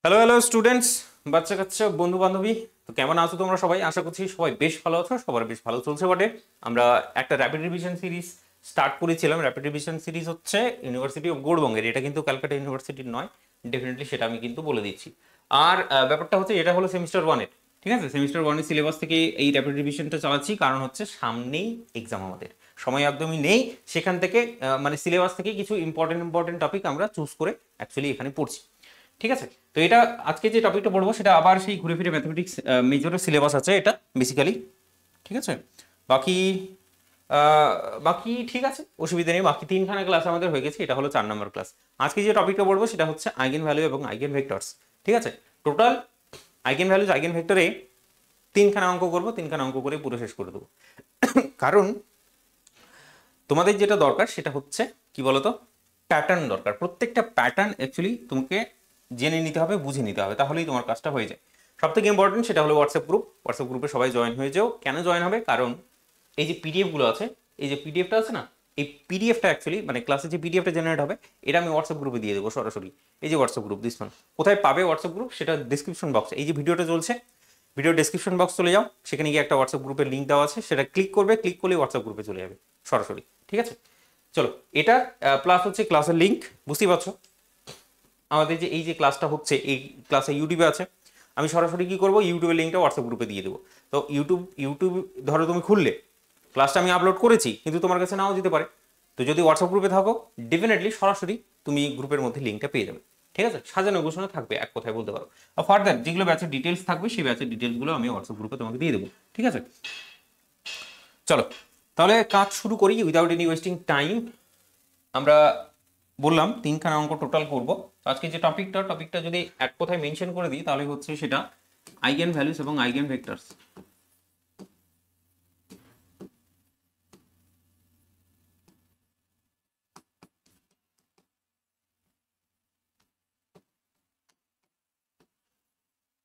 Hello hello students, বাচ্চা কাচ্চা, বন্ধু বান্ধবী, তো কেমন আছো তোমরা সবাই? আশা করছি সবাই বেশ ভালো আছো, সবার বেশ ভালো চলছে বটে। আমরা একটা র্যাপিড রিভিশন সিরিজ স্টার্ট করেছিলাম। র্যাপিড রিভিশন সিরিজ হচ্ছে ইউনিভার্সিটি অফ গৌড়বঙ্গের, এটা কিন্তু ক্যালকাটা ইউনিভার্সিটির নয়, ডেফিনেটলি সেটা আমি কিন্তু বলে দিচ্ছি। আর ব্যাপারটা হচ্ছে এটা হলো সেমিস্টার ওয়ানের, ঠিক আছে? সেমিস্টার ওয়ানের সিলেবাস থেকে এই র্যাপিড রিভিশনটা চালাচ্ছি, কারণ হচ্ছে সামনেই এক্সাম, আমাদের সময় একদমই নেই। সেখান থেকে মানে সিলেবাস থেকে কিছু ইম্পর্টেন্ট টপিক আমরা চুজ করে অ্যাকচুয়ালি এখানে পড়ছি, ঠিক আছে? তো এটা আজকে যে টপিকটা পড়বো সেটা আবার সেই ঘুরে ফিরে ম্যাথমেটিক্স মেজরের সিলেবাস আছে এটা বেসিক্যালি, ঠিক আছে? বাকি আহ, বাকি ঠিক আছে, অসুবিধা নেই। বাকি তিনখানা ক্লাস আমাদের হয়ে গেছে, এটা হলো 4 নম্বর ক্লাস। আজকে যে টপিকটা পড়বো সেটা হচ্ছে আইগেন ভ্যালু এবং আইগেন ভেক্টরস, ঠিক আছে? টোটাল আইগেন ভ্যালুজ আইগেন ভেক্টরে তিনখানা অঙ্ক করবো, তিনখানা অঙ্ক করে পুরো শেষ করে দেবো। কারণ তোমাদের যেটা দরকার সেটা হচ্ছে কি বলতো, প্যাটার্ন দরকার। প্রত্যেকটা প্যাটার্ন অ্যাকচুয়ালি তোমাকে জেনে নিতে হবে, বুঝে নিতে হবে, তাহলেই তোমার কাজটা হয়ে যায়। সব থেকে ইম্পর্টেন্ট সেটা হলো হোয়াটসঅ্যাপ গ্রুপ। হোয়াটসঅ্যাপ গ্রুপে সবাই জয়েন হয়ে যাও। কেন জয়েন হবে? কারণ এই যে পিডিএফ গুলো আছে, এই যে পিডিএফটা আছে না, এই পিডিএফটা অ্যাকচুয়ালি মানে ক্লাসে যে পিডিএফটা জেনারেট হবে এটা আমি হোয়াটসঅ্যাপ গ্রুপে দিয়ে দেবো সরাসরি। এই যে হোয়াটসঅ্যাপ গ্রুপ, দিস ওয়ান। কোথায় পাবে হোয়াটসঅ্যাপ গ্রুপ? সেটা ডিসক্রিপশন বক্সে, এই যে ভিডিওটা চলছে ভিডিও ডেসক্রিপশন বক্স চলে যাও, সেখানে গিয়ে একটা হোয়াটসঅ্যাপ গ্রুপের লিঙ্ক দেওয়া আছে, সেটা ক্লিক করবে, ক্লিক করলে হোয়াটসঅ্যাপ গ্রুপে চলে যাবে সরাসরি, ঠিক আছে? চলো, এটা প্লাস হচ্ছে ক্লাসের লিঙ্ক, বুঝতেই পারছো। আমাদের যে এই যে ক্লাসটা হচ্ছে, এই ক্লাসে ইউটিউবে আছে, আমি সরাসরি কি করবো, ইউটিউবের লিঙ্কটা হোয়াটসঅ্যাপ গ্রুপে দিয়ে দেবো। তো ইউটিউব ধরো তুমি খুললে, ক্লাসটা আমি আপলোড করেছি কিন্তু তোমার কাছে নাও যেতে পারে। তো যদি হোয়াটসঅ্যাপ গ্রুপে থাকো, ডেফিনেটলি সরাসরি তুমি গ্রুপের মধ্যে লিঙ্কটা পেয়ে যাবে, ঠিক আছে? সাজানো গোছানো থাকবে, এক কথায় বলতে পারো। আর ফার্দার যেগুলো ব্যাচের ডিটেলস থাকবে, সেই ব্যাচের ডিটেলসগুলো আমি হোয়াটসঅ্যাপ গ্রুপে তোমাকে দিয়ে দেবো, ঠিক আছে? চলো, তাহলে কাজ শুরু করি উইদাউট এনি ওয়েস্টিং টাইম। আমরা বললাম তিনখানা অঙ্ক টোটাল করব। তো আজকে যে টপিকটা যদি এক কথায় মেনশন করে দিই তাহলে হচ্ছে সেটা আইগেন ভ্যালুস এবং আইগেন ভেক্টরস।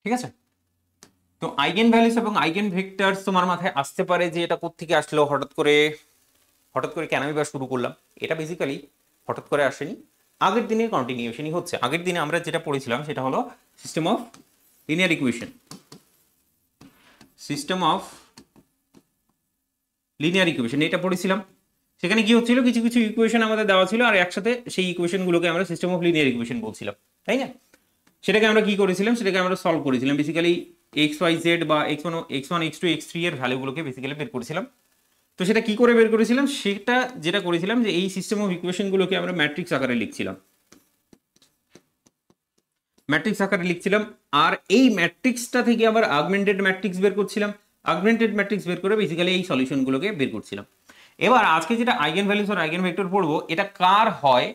ঠিক আছে? তো আইগেন ভ্যালুস এবং আইগেন ভেক্টরস তোমার মাথায় আসতে পারে যে এটা কোত্থেকে আসলো, হঠাৎ করে কেন আমি বা শুরু করলাম। এটা বেসিক্যালি হঠাৎ করে আসেনি, আগের দিনের কন্টিনিউশনই হচ্ছে। আগের দিনে আমরা যেটা পড়েছিলাম সেটা হলো system of linear equation, system of linear equation এটা পড়েছিলাম। সেখানে কি হচ্ছিল, কিছু কিছু ইকুয়েশন আমাদের দেওয়া ছিল আর একসাথে সেই ইকুয়েশনগুলোকে আমরা সিস্টেম অফ লিনিয়ার ইকুয়েশন বলছিলাম, তাই না? সেটাকে আমরা কি করেছিলাম, সেটাকে আমরা সলভ করেছিলাম বেসিক্যালি এক্স ওয়াই জেড বা X one X two X three এর ভ্যালুগুলোকে বেসিক্যালি বের করেছিলাম। তো সেটা কি করে বের করেছিলাম, সেটা যেটা করেছিলাম যে এই সিস্টেম অফ ইকুয়েশনগুলোকে আমরা ম্যাট্রিক্স আকারে লিখছিলাম, ম্যাট্রিক্স আকারে লিখছিলাম। আর এই ম্যাট্রিক্সটা থেকে আবার আগমেন্টেড ম্যাট্রিক্স বের করছিলাম, আগমেন্টেড ম্যাট্রিক্স বের করে বেসিক্যালি এই সলিউশনগুলোকে বের করছিলাম। এবার আজকে যেটা আইগেন ভ্যালুস আর আইগেন ভেক্টর পড়বো, এটা কার হয়,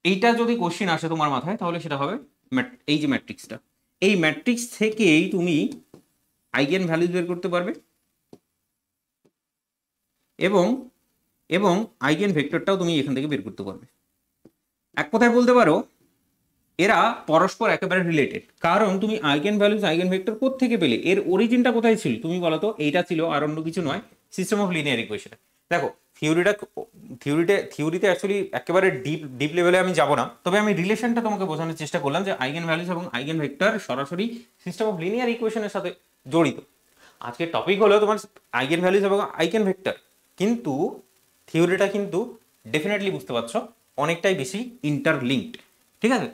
এইটা যদি কোশ্চেন আসে তোমার মাথায় তাহলে সেটা হবে এই যে ম্যাট্রিক্সটা, এই ম্যাট্রিক্স থেকেই তুমি আইগেন ভ্যালুস বের করতে পারবে এবং এবং আইগেন ভেক্টরটাও তুমি এখান থেকে বের করতে পারবে। এক কথায় বলতে পারো এরা পরস্পর একেবারে রিলেটেড, কারণ তুমি আইগেন ভ্যালুস আইগেন ভেক্টর কোত্থেকে পেলে, এর অরিজিনটা কোথায় ছিল তুমি বলো তো? এইটা ছিল আর অন্য কিছু নয়, সিস্টেম অফ লিনিয়ার ইকুয়েশন। দেখো, থিওরিতে অ্যাকচুয়ালি একেবারে ডিপ লেভেলে আমি যাব না, তবে আমি রিলেশনটা তোমাকে বোঝানোর চেষ্টা করলাম যে আইগেন ভ্যালুস এবং আইগেন ভেক্টর সরাসরি সিস্টেম অফ লিনিয়ার ইকুয়েশনের সাথে জড়িত। আজকের টপিক হলো তোমার আইগেন ভ্যালুস এবং আইগেন ভেক্টর, কিন্তু থিওরিটা কিন্তু ডেফিনেটলি বুঝতে পারছো অনেকটাই বেশি ইন্টারলিঙ্কড, ঠিক আছে?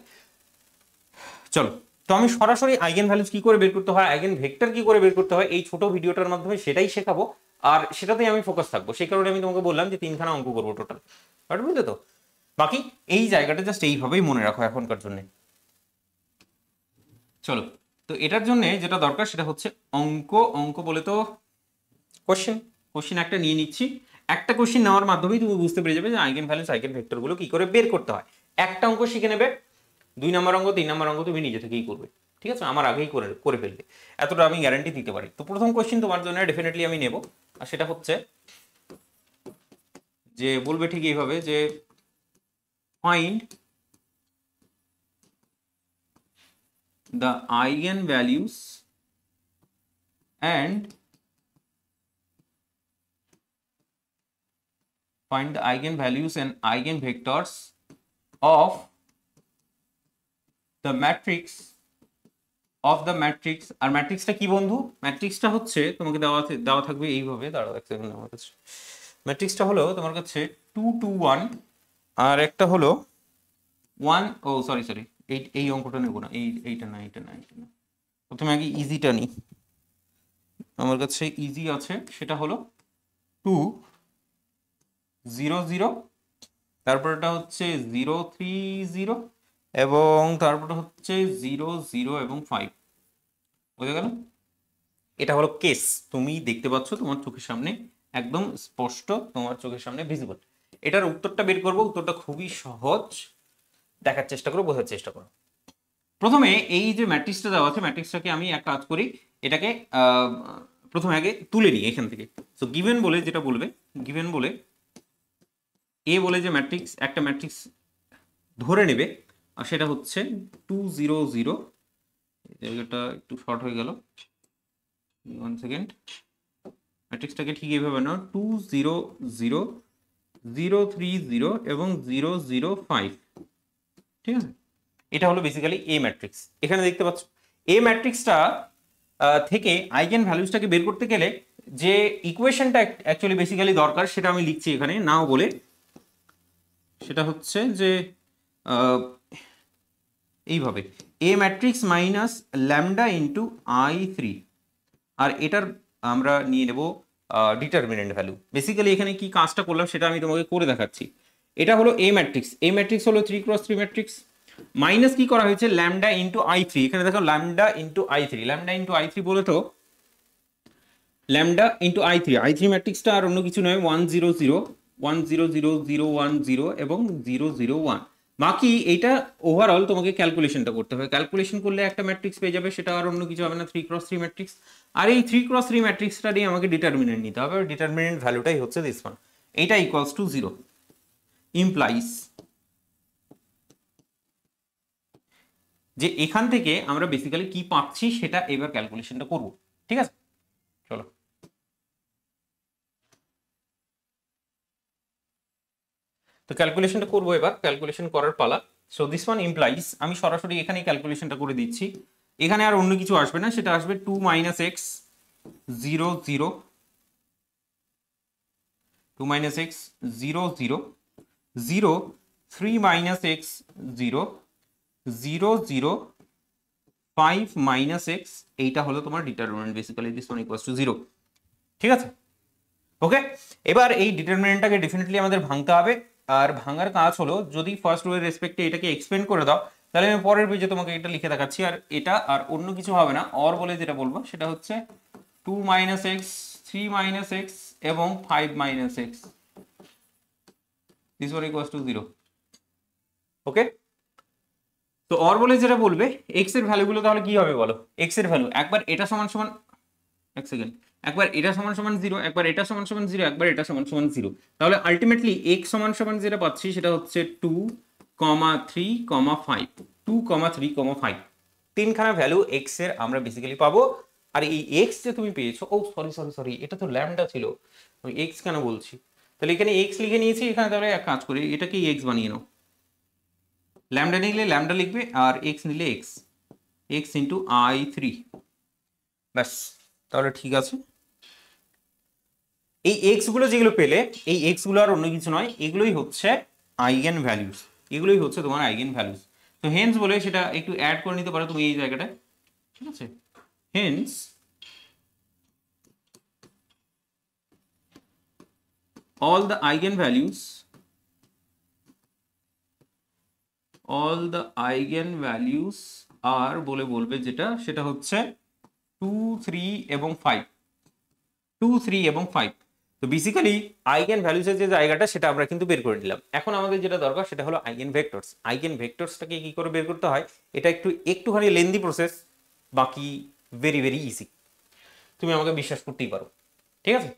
চলো, তো আমি সরাসরি আইগেন ভ্যালুস কি করে বের করতে হয়, আইগেন ভেক্টর কি করে বের করতে হয়, এই ছোট ভিডিওটার মাধ্যমে সেটাই শেখাবো। আর সেটাতেই আমি ফোকাস থাকবো, সেই কারণে আমি তোমাকে বললাম যে তিনখানা অঙ্ক করবো টোটাল, বুঝলে তো? বাকি এই জায়গাটা জাস্ট এইভাবেই মনে রাখো এখনকার জন্য। চলো, তো এটার জন্য যেটা দরকার সেটা হচ্ছে অঙ্ক। অঙ্ক বলে তো কোশ্চেন একটা নিয়ে নিচ্ছি। একটা কোশ্চেন নেওয়ার মাধ্যমেই তুমি বুঝতে পেরে যাবে যে আইগেন ভ্যালুস আইগেন ভেক্টর গুলো কি করে বের করতে হয়। একটা অঙ্ক শিখে নেবে, 2 নম্বর অঙ্ক 3 নম্বর অঙ্ক তুমি নিজে থেকেই করবে, ঠিক আছে? আমার আগেই করে করে ফেলবে, এতটা আমি গ্যারান্টি দিতে পারি। তো প্রথম কোশ্চেন তোমার জন্য ডেফিনেটলি আমি নেব, আর সেটা হচ্ছে যে বলবে ঠিক এইভাবে যে find the eigenvalues and find the eigenvalues and eigenvectors of the matrix of the matrix. আর ম্যাট্রিক্সটা কি বন্ধু? ম্যাট্রিক্সটা হচ্ছে তোমাকে দেওয়া থাকবে এইভাবে, দাঁড়াও এক সেকেন্ড, আমার কাছে ম্যাট্রিক্সটা হলো তোমার কাছে 2 2 1, আর একটা হলো 1, ও সরি সরি, এই অঙ্কটা নেবো না, এইটা না, এইটা না। প্রথমে আগে ইজিটা নিই, আমার কাছে ইজি আছে, সেটা হলো 2 0 0, তারপর এটা হচ্ছে 0 3 0, এবং তারপর হচ্ছে 0 0 এবং 5। বুঝে গেল? এটা হলো কেস, তুমি দেখতে পাচ্ছ তোমার চোখের সামনে, একদম স্পষ্ট তোমার চোখের সামনে ভিজিবল। এটার উত্তরটা বের করবো, উত্তরটা খুবই সহজ, দেখার চেষ্টা করো, বোঝার চেষ্টা করো। প্রথমে এই যে ম্যাট্রিক্সটা দেওয়া আছে, ম্যাট্রিক্সটাকে আমি এক কাজ করি, এটাকে প্রথমে আগে তুলে নিই এখান থেকে। সো গিভেন বলে যেটা বলবে, গিভেন বলে এ বলে যে ম্যাট্রিক্স, একটা ম্যাট্রিক্স ধরে নেবে, আর সেটা হচ্ছে 2 0 0, জায়গাটা একটু শর্ট হয়ে গেল, 1 সেকেন্ড। ম্যাট্রিক্সটাকে ঠিক এইভাবে নাও, 2 0 0 0 3 0 এবং 0 0 5, ঠিক আছে? এটা হলো বেসিক্যালি এ ম্যাট্রিক্স। এখানে দেখতে পাচ্ছ এ ম্যাট্রিক্সটা থেকে আইগেন ভ্যালুসটাকে বের করতে গেলে যে ইকুয়েশনটা অ্যাকচুয়ালি বেসিক্যালি দরকার, সেটা আমি লিখছি এখানে নাও বলে, সেটা হচ্ছে যে এইভাবে A matrix minus lambda into I3, আর এটার আমরা নিয়ে নেব ডিটারমিনেন্ট ভ্যালু। বেসিক্যালি এখানে কি কাজটা করলাম সেটা আমি তোমাকে করে দেখাচ্ছি। এটা হলো এ ম্যাট্রিক্স, এই ম্যাট্রিক্স হলো 3x3 ম্যাট্রিক্স, মাইনাস কি করা হয়েছে ল্যামডা ইন্টু I3, এখানে দেখো lambda into I3, lambda into I3 বলে তো ল্যামডা ইন্টু I3 ম্যাট্রিক্সটা আর অন্য কিছু নয় 1 0 0 1 0 0 0 1 0 এবং 0 0 1। বাকি এইটা ওভারঅল তোমাকে ক্যালকুলেশনটা করতে হবে, ক্যালকুলেশন করলে একটা ম্যাট্রিক্স পেয়ে যাবে, সেটা আর অন্য কিছু হবে না, 3x3 ম্যাট্রিক্স। আর এই 3x3 ম্যাট্রিক্সটা দিয়ে আমাকে ডিটারমিনেন্ট নিতে হবে, ডিটারমিনেন্ট ভ্যালুটাই হচ্ছে দিস ওয়ান, এইটা ইকুয়ালস টু 0, ইমপ্লাইজ যে এখান থেকে আমরা বেসিক্যালি কি পাচ্ছি সেটা এবার ক্যালকুলেশনটা করব, ঠিক আছে? চলো তো ক্যালকুলেশনটা করবো, এবার ক্যালকুলেশন করার পালা। সো দিস ওয়ান ইমপ্লাইজ, আমি সরাসরি এখানেই ক্যালকুলেশনটা করে দিচ্ছি, এখানে আর অন্য কিছু আসবে না, সেটা আসবে 2 - x 0 0, 2 - x 0 0 0, 3 - x 0 0 0, 5 - x, এইটা হলো তোমার determinant, basically this one equals to 0, ঠিক আছে? ওকে, এবার এই ডিটারমিনেন্টটাকে ডেফিনেটলি আমাদের ভাঙতে হবে, আর ভাঙার কাজ হলো যদি ফার্স্ট রো এর রেসপেক্টে এটাকে এক্সপ্লেন করে দাও, তাহলে আমি পরের পেজে তোমাকে এটা লিখে দেখাচ্ছি। আর এটা আর অন্য কিছু হবে না, অর বলে যেটা বলবো সেটা হচ্ছে 2 - x 3 - x এবং 5 - x, this one equals to 0। ওকে, তো অর বলে যেটা বলবে এক্স এর ভ্যালুগুলো তাহলে কি হবে বলো? এক্স এর ভ্যালু একবার এটা সমান সমান, এক সেকেন্ড, একবার এটা সমান সমান 0, একবার এটা সমান সমান 0, একবার এটা সমান সমান 0, তাহলে আলটিমেটলি x সমান সমান যেটা পাচ্ছি সেটা হচ্ছে 2, 3, 5, 2, 3, 5, তিনখানা ভ্যালু x এর আমরা বেসিক্যালি পাবো। আর এই x যে তুমি পেয়েছো, ও সরি সরি সরি, এটা তো ল্যামডা ছিল, আমি x কেন বলছি? তাহলে এখানে x লিখে নিয়েছি, এখানে তাহলে এক কাজ করি, এটাকে x বানিয়ে নাও, ল্যামডা নিলে ল্যামডা লিখবে, আর x নিলে x ইন্টু I3, ব্যাস, তাহলে ঠিক আছে। এই এক্স গুলো যেগুলো পেলে, এই এক্স গুলো আর অন্য কিছু নয়, এগুলোই হচ্ছে আইগেন ভ্যালুস, এগুলোই হচ্ছে তোমার আইগেন ভ্যালুস। তো হেন্স বলে সেটা একটু অ্যাড করে নিতে পারো তুমি এই জায়গাটায়, ঠিক আছে? Hence all the eigenvalues are বলে বলবে যেটা, সেটা হচ্ছে 2 3 এবং 5, 2 3 এবং 5। তো বেসিক্যালি আইগেন ভ্যালুসের যে জায়গাটা সেটা আমরা কিন্তু বের করে নিলাম। এখন আমাদের যেটা দরকার সেটা হলো আইগেন ভেক্টরস। আইগেন ভেক্টরসটাকে কি করে বের করতে হয়, এটা একটুখানি লেন্দি প্রসেস, বাকি ভেরি ভেরি ইজি, তুমি আমাকে বিশ্বাস করতেই পারো, ঠিক আছে?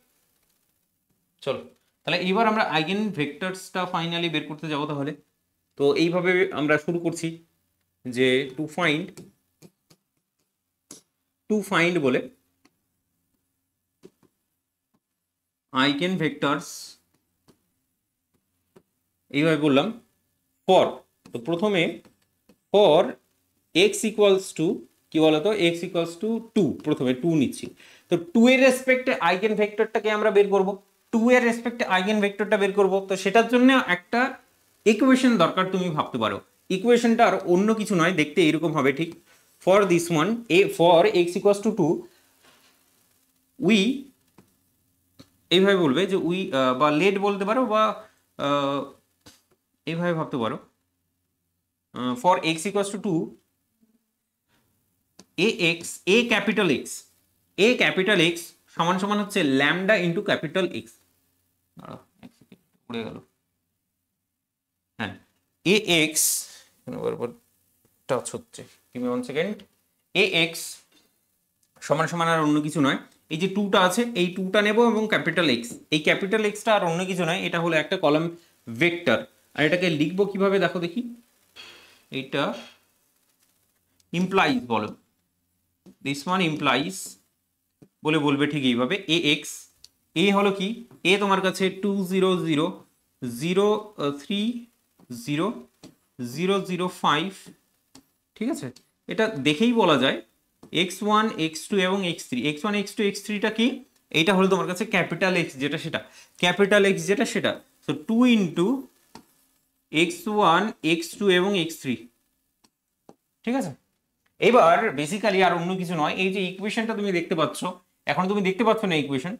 চলো তাহলে এইবার আমরা আইগেন ভেক্টরসটা ফাইনালি বের করতে যাবো। তাহলে তো এইভাবে আমরা শুরু করছি যে টু ফাইন্ড বলে আইগেন ভেক্টরস, এইভাবে বললাম ফর, তো প্রথমে ফর x ইকুয়ালস টু কি বলতো, x ইকুয়ালস টু 2, প্রথমে 2 নিচ্ছি। তো 2 এর রেসপেক্টে আইগেন ভেক্টরটাকে আমরা বের করব, 2 এর রেসপেক্টে আইগেন ভেক্টরটা বের করব। তো সেটার জন্য একটা ইকুয়েশন দরকার, তুমি ভাবতে পারো। ইকুয়েশনটা আর অন্য কিছু নয়, দেখতে এরকম হবে ঠিক। For this one, for x equals to 2, we, এইভাবে বলবে যে উই, বা লেট বলতে পারো, বা এইভাবে ভাবতে পারো, for x equals to 2, a capital x সমান সমান হচ্ছে ল্যামডা ইন্টু ক্যাপিটাল x। উড়ে গেল, হ্যাঁ, ax, বরাবর টাচ হচ্ছে, give me 1 সেকেন্ড। ax সমান সমান আর অন্য কিছু নয়, এই যে 2টা আছে, এই 2টা নেব এবং ক্যাপিটাল x, এই ক্যাপিটাল এক্সটা আর অন্য কিছু নয়, এটা হলো একটা কলাম ভেক্টর। আর এটাকে লিখবো কিভাবে দেখো দেখি, এটা ইমপ্লাইজ, বলো দিস ওয়ান ইমপ্লাইজ বলে বলবে ঠিক এইভাবে। ax, এ হলো কি, এ তোমার কাছে 2 0 0 0 3 0 0 0 5, ঠিক আছে। এটা দেখেই বলা যায় x1 x2 এবং x3, x1 x2 x3টা কি, এইটা হলো তোমার কাছে ক্যাপিটাল x যেটা সেটা, ক্যাপিটাল x যেটা সেটা। তো 2 ইন্টু x1 x2 এবং x3, ঠিক আছে। এবার বেসিক্যালি আর অন্য কিছু নয়, এই যে ইকুয়েশনটা তুমি দেখতে পাচ্ছ, এখন তুমি দেখতে পাচ্ছ না ইকুয়েশন,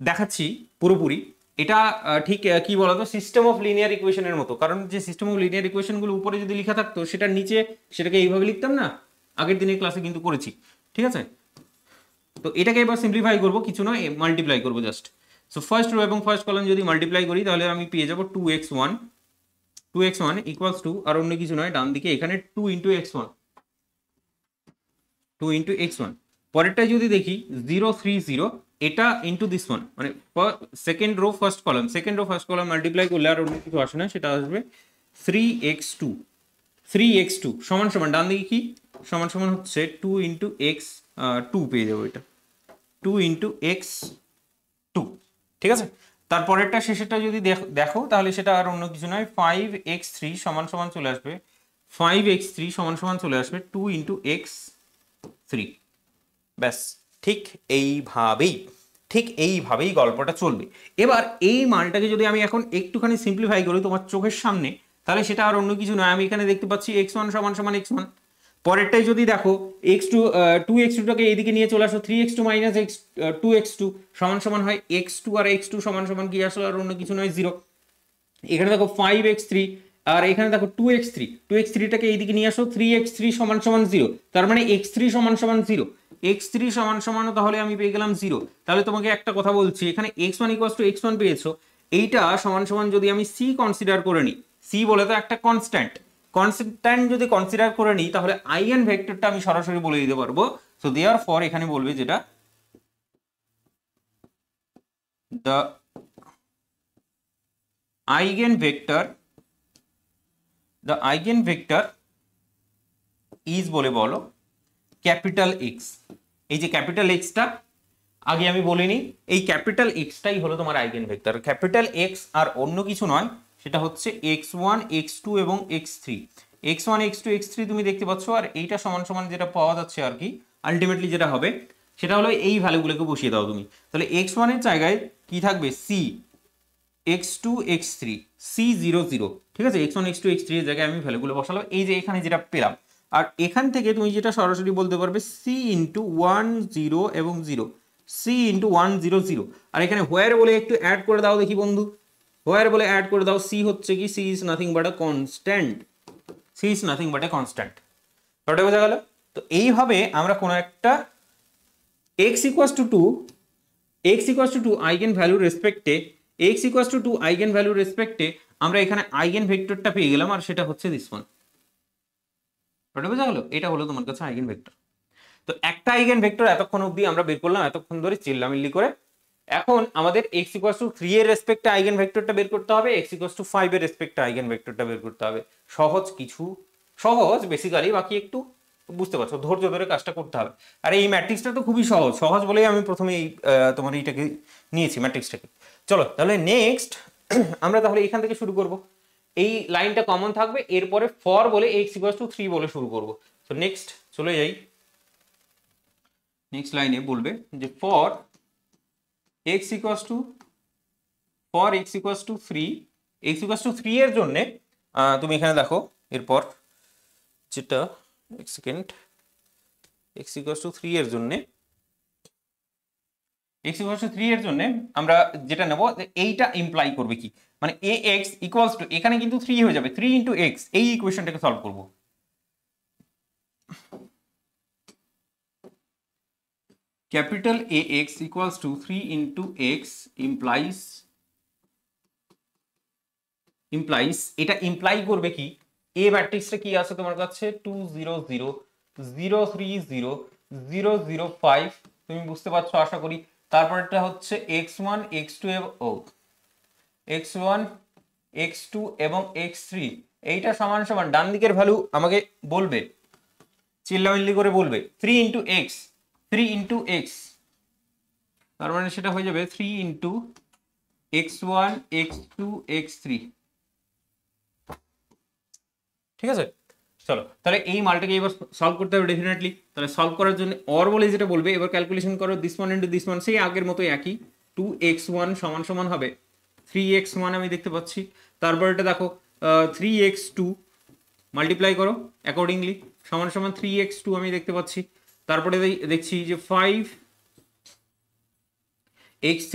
দেখাচ্ছি পুরোপুরি। এটা ঠিক কি বলতো, সিস্টেম অফ লিনিয়ার ইকুয়েশনের মতো। কারণ যে সিস্টেম অফ লিনিয়ার ইকুয়েশনগুলো উপরে যদি লেখা থাকতো, সেটার নিচে সেটাকে এইভাবে লিখতাম না, আগের দিনের ক্লাসে কিন্তু করেছি, ঠিক আছে। তো এটাকে এবার সিম্পলিফাই করবো, কিছু নয়, মাল্টিপ্লাই করবো জাস্ট। সো ফার্স্ট রো এবং ফার্স্ট কলাম যদি মাল্টিপ্লাই করি, তাহলে আমি পেয়ে যাবো 2x1 ইকুয়ালস টু, আর অন্য কিছু নয়, ডান দিকে এখানে 2 ইন্টু x1, পরেরটা যদি দেখি 0 3 0, এটা ইন্টু দিস ওয়ান, মানে second rho first column multiply করলে আর অন্য কিছু আসে না, সেটা আসবে 3x2 সমান সমান, ডান দিকে কি সমান সমান হচ্ছে 2 ইন্টু x2 পেয়ে যাবো, এটা 2 ইন্টু x2, ঠিক আছে। তারপরেরটা শেষেরটা যদি দেখো তাহলে সেটা আর অন্য কিছু নয়, 5x3 সমান সমান চলে আসবে, 5x3 সমান সমান চলে আসবে 2 ইন্টু x3। ব্যাস, ঠিক এইভাবেই গল্পটা চলবে। এবার এই মানটাকে যদি আমি এখন একটুখানি সিম্পলিফাই করি তোমার চোখের সামনে, তাহলে সেটা আর অন্য কিছু নয়, আমি এখানে দেখতে পাচ্ছি x1 সমান সমান x1। পরেরটাই যদি দেখো x2, 2x2টাকে এইদিকে নিয়ে চলে আসো, 3x2 মাইনাস 2x2 সমান সমান হয় x2, আর x2 সমান সমান কি আসলে আর অন্য কিছু নয় 0। এখানে দেখো 5x3, আর এখানে দেখো 2x3টাকে এইদিকে নিয়ে আসো, 3x3 সমান সমান 0, তার মানে x3 সমান সমান 0, x3 সমান সমান, তাহলে আমি পেয়ে গেলাম 0। তাহলে তোমাকে একটা কথা বলছি, এখানে x1 ইকুয়ালস টু x1 পেয়েছো, এইটা সমান সমান যদি আমি c কনসিডার করে নিই, c বলে তো একটা কনস্ট্যান্ট যদি কনসিডার করে নিই, তাহলে আইগেন ভেক্টরটা আমি সরাসরি বলে দিতে পারবো। সো দেয়ারফর এখানে বলবে যেটা দ্য আইগেনভেক্টর ইজ বলে বলো ক্যাপিটাল এক্স। এই যে ক্যাপিটাল এক্সটা আগে আমি বলিনি, এই ক্যাপিটাল এক্সটাই হলো তোমার আইগেনভেক্টর। ক্যাপিটাল এক্স আর অন্য কিছু নয়, সেটা হচ্ছে x1 x2 এবং x3। x1 x2 x3 তুমি দেখতে পাচ্ছ, আর এইটা সমান সমান যেটা পাওয়া যাচ্ছে আর কি, আলটিমেটলি যেটা হবে সেটা হলো এই ভ্যালুগুলোকে বসিয়ে দাও তুমি। তাহলে x1 এর জায়গায় কি থাকবে, c, x2 x3, c0 0, ঠিক আছে। x1 x2 x3 এর জায়গায় আমি ভ্যালুগুলো বসালাম, এই যে এখানে যেটা পেলাম। আর এখান থেকে তুমি যেটা সরাসরি বলতে পারবে c ইন্টু 1 0 এবং 0, c ইন্টু 1 0 0। আর এখানে হোয়ার বলে একটু অ্যাড করে দাও দেখি বন্ধু, হোয়ার বলে অ্যাড করে দাও। c হচ্ছে কি, c is nothing but a constant, ওটা বোঝা গেল। তো এইভাবে আমরা কোনো একটা x ইকুয়ালস টু 2 আইগেন ভ্যালুর রেসপেক্টে, আমরা এখানে আইগেন ভেক্টরটা পেয়ে গেলাম, আর সেটা হচ্ছে দিস ওয়ান। ওটা বোঝা গেল, এটা হলো তোমার কাছে আইগেন ভেক্টর। তো একটা আইগেন ভেক্টর এতক্ষণ অবধি আমরা বের করলাম, এতক্ষণ ধরে চিল্লামিল্লি করে। এখন আমাদের x ইকুয়ালস টু 3 এর রেসপেক্টে আইগেন ভেক্টরটা বের করতে হবে, x ইকুয়ালস টু 5 এর রেসপেক্টে আইগেন ভেক্টরটা বের করতে হবে। সহজ বেসিক্যালি, বাকি একটু বুঝতে পারছো, ধৈর্য ধরে কাজটা করতে হবে। আর এই ম্যাট্রিক্সটা তো খুবই সহজ বলেই আমি প্রথমে এই তোমার এইটাকে নিয়েছি, ম্যাট্রিক্সটাকে। চলো তাহলে নেক্সট আমরা তাহলে এখান থেকে শুরু করব। এই লাইনটা কমন থাকবে, এরপরে ফর বলে x ইকুয়ালস টু 3 বলে শুরু করব। তো নেক্সট চলে যাই, নেক্সট লাইনে বলবে যে for x equals two 3, x equals to 3 এর জন্য তুমি এখানে দেখো এরপর যেটা এক সেকেন্ড, x ইকুয়ালস টু 3 এর জন্য আমরা যেটা নেব এইটা ইমপ্লাই করবে কি, মানে ax ইকুয়ালস টু এখানে কিন্তু 3 হয়ে যাবে, 3 ইন্টু এক্স, এই ইকুয়েশনটাকে সলভ করব। Capital ax equals to 3 into x implies এটা ইমপ্লাই করবে কি, এ ম্যাট্রিক্সটা কি আছে তোমার কাছে 2 0 0 0 3 0 0 0 5, তুমি বুঝতে পারছো আশা করি। তারপরটা হচ্ছে x1 x2 x1 x2 এবং x3, এইটা সমান সমান ডান দিকের ভ্যালু আমাকে বলবে, চিল্লামিল্লি করে বলবে 3 ইন্টু এক্স, তার মানে সেটা হয়ে যাবে 3 ইন্টু x1 x2 x3। ঠিক আছে, চলো তাহলে এই মালটাকে এবার সলভ করতে হবে ডেফিনেটলি। তাহলে সলভ করার জন্য অর বলে যেটা বলবে, এবার ক্যালকুলেশন করো this one into this one, সেই আগের মতোই একই, 2x1 সমান সমান হবে 3x1 আমি দেখতে পাচ্ছি। তারপর এটা দেখো 3x2 মাল্টিপ্লাই করো অ্যাকর্ডিংলি সমান সমান 3x2 আমি দেখতে পাচ্ছি। তারপরে দেখছি যে 5x3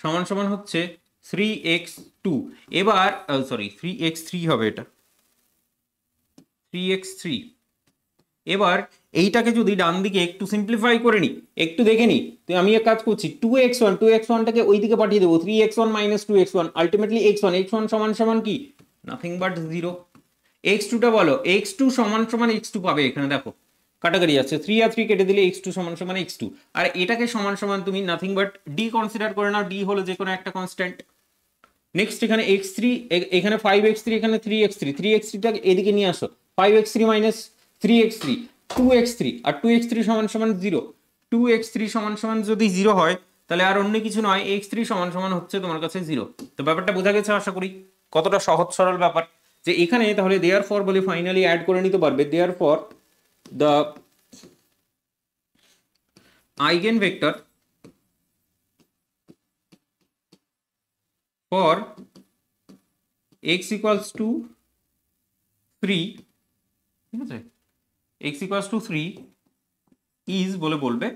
সমান সমান হচ্ছে 3x2, এবার সরি 3x3 হবে এটা 3x3। এবার এইটাকে যদি ডান দিকে একটু সিম্পলিফাই করে নিই, একটু দেখে নিই, তো আমি এক কাজ করছি 2x1টাকে ওই দিকে পাঠিয়ে দেবো, 3x1 minus 2x1 ultimately x1 সমান সমান কি নাথিং বাট 0। x2টা বলো, x2 সমান সমান x2 পাবে, এখানে দেখো কাটাকাটি আছে, 3 আর 3 কেটে দিলে x2 সমান সমান x2, আর এটাকে সমান সমান তুমি নাথিং বাট d কনসিডার করে নাও, d হলো যে কোনো একটা কনস্ট্যান্ট। নেক্সট এখানে x3, এখানে 5x3, এখানে 3x3টাকে এদিকে নিয়ে আসো, 5x3 মাইনাস 3x3 2x3, আর 2x3 সমান সমান 0, 2x3 সমান সমান যদি 0 হয় তাহলে আর অন্য কিছু নয়, x3 সমান সমান হচ্ছে তোমার কাছে 0। তো ব্যাপারটা বোঝা গেছে আশা করি, কতটা সহজ সরল ব্যাপার। যে এখানে তাহলে দেয়ার ফর বলে ফাইনালি অ্যাড করে নিতে পারবে, therefore the eigen vector for x equals to 3, ঠিক আছে, x equals to 3 is বলে বলবে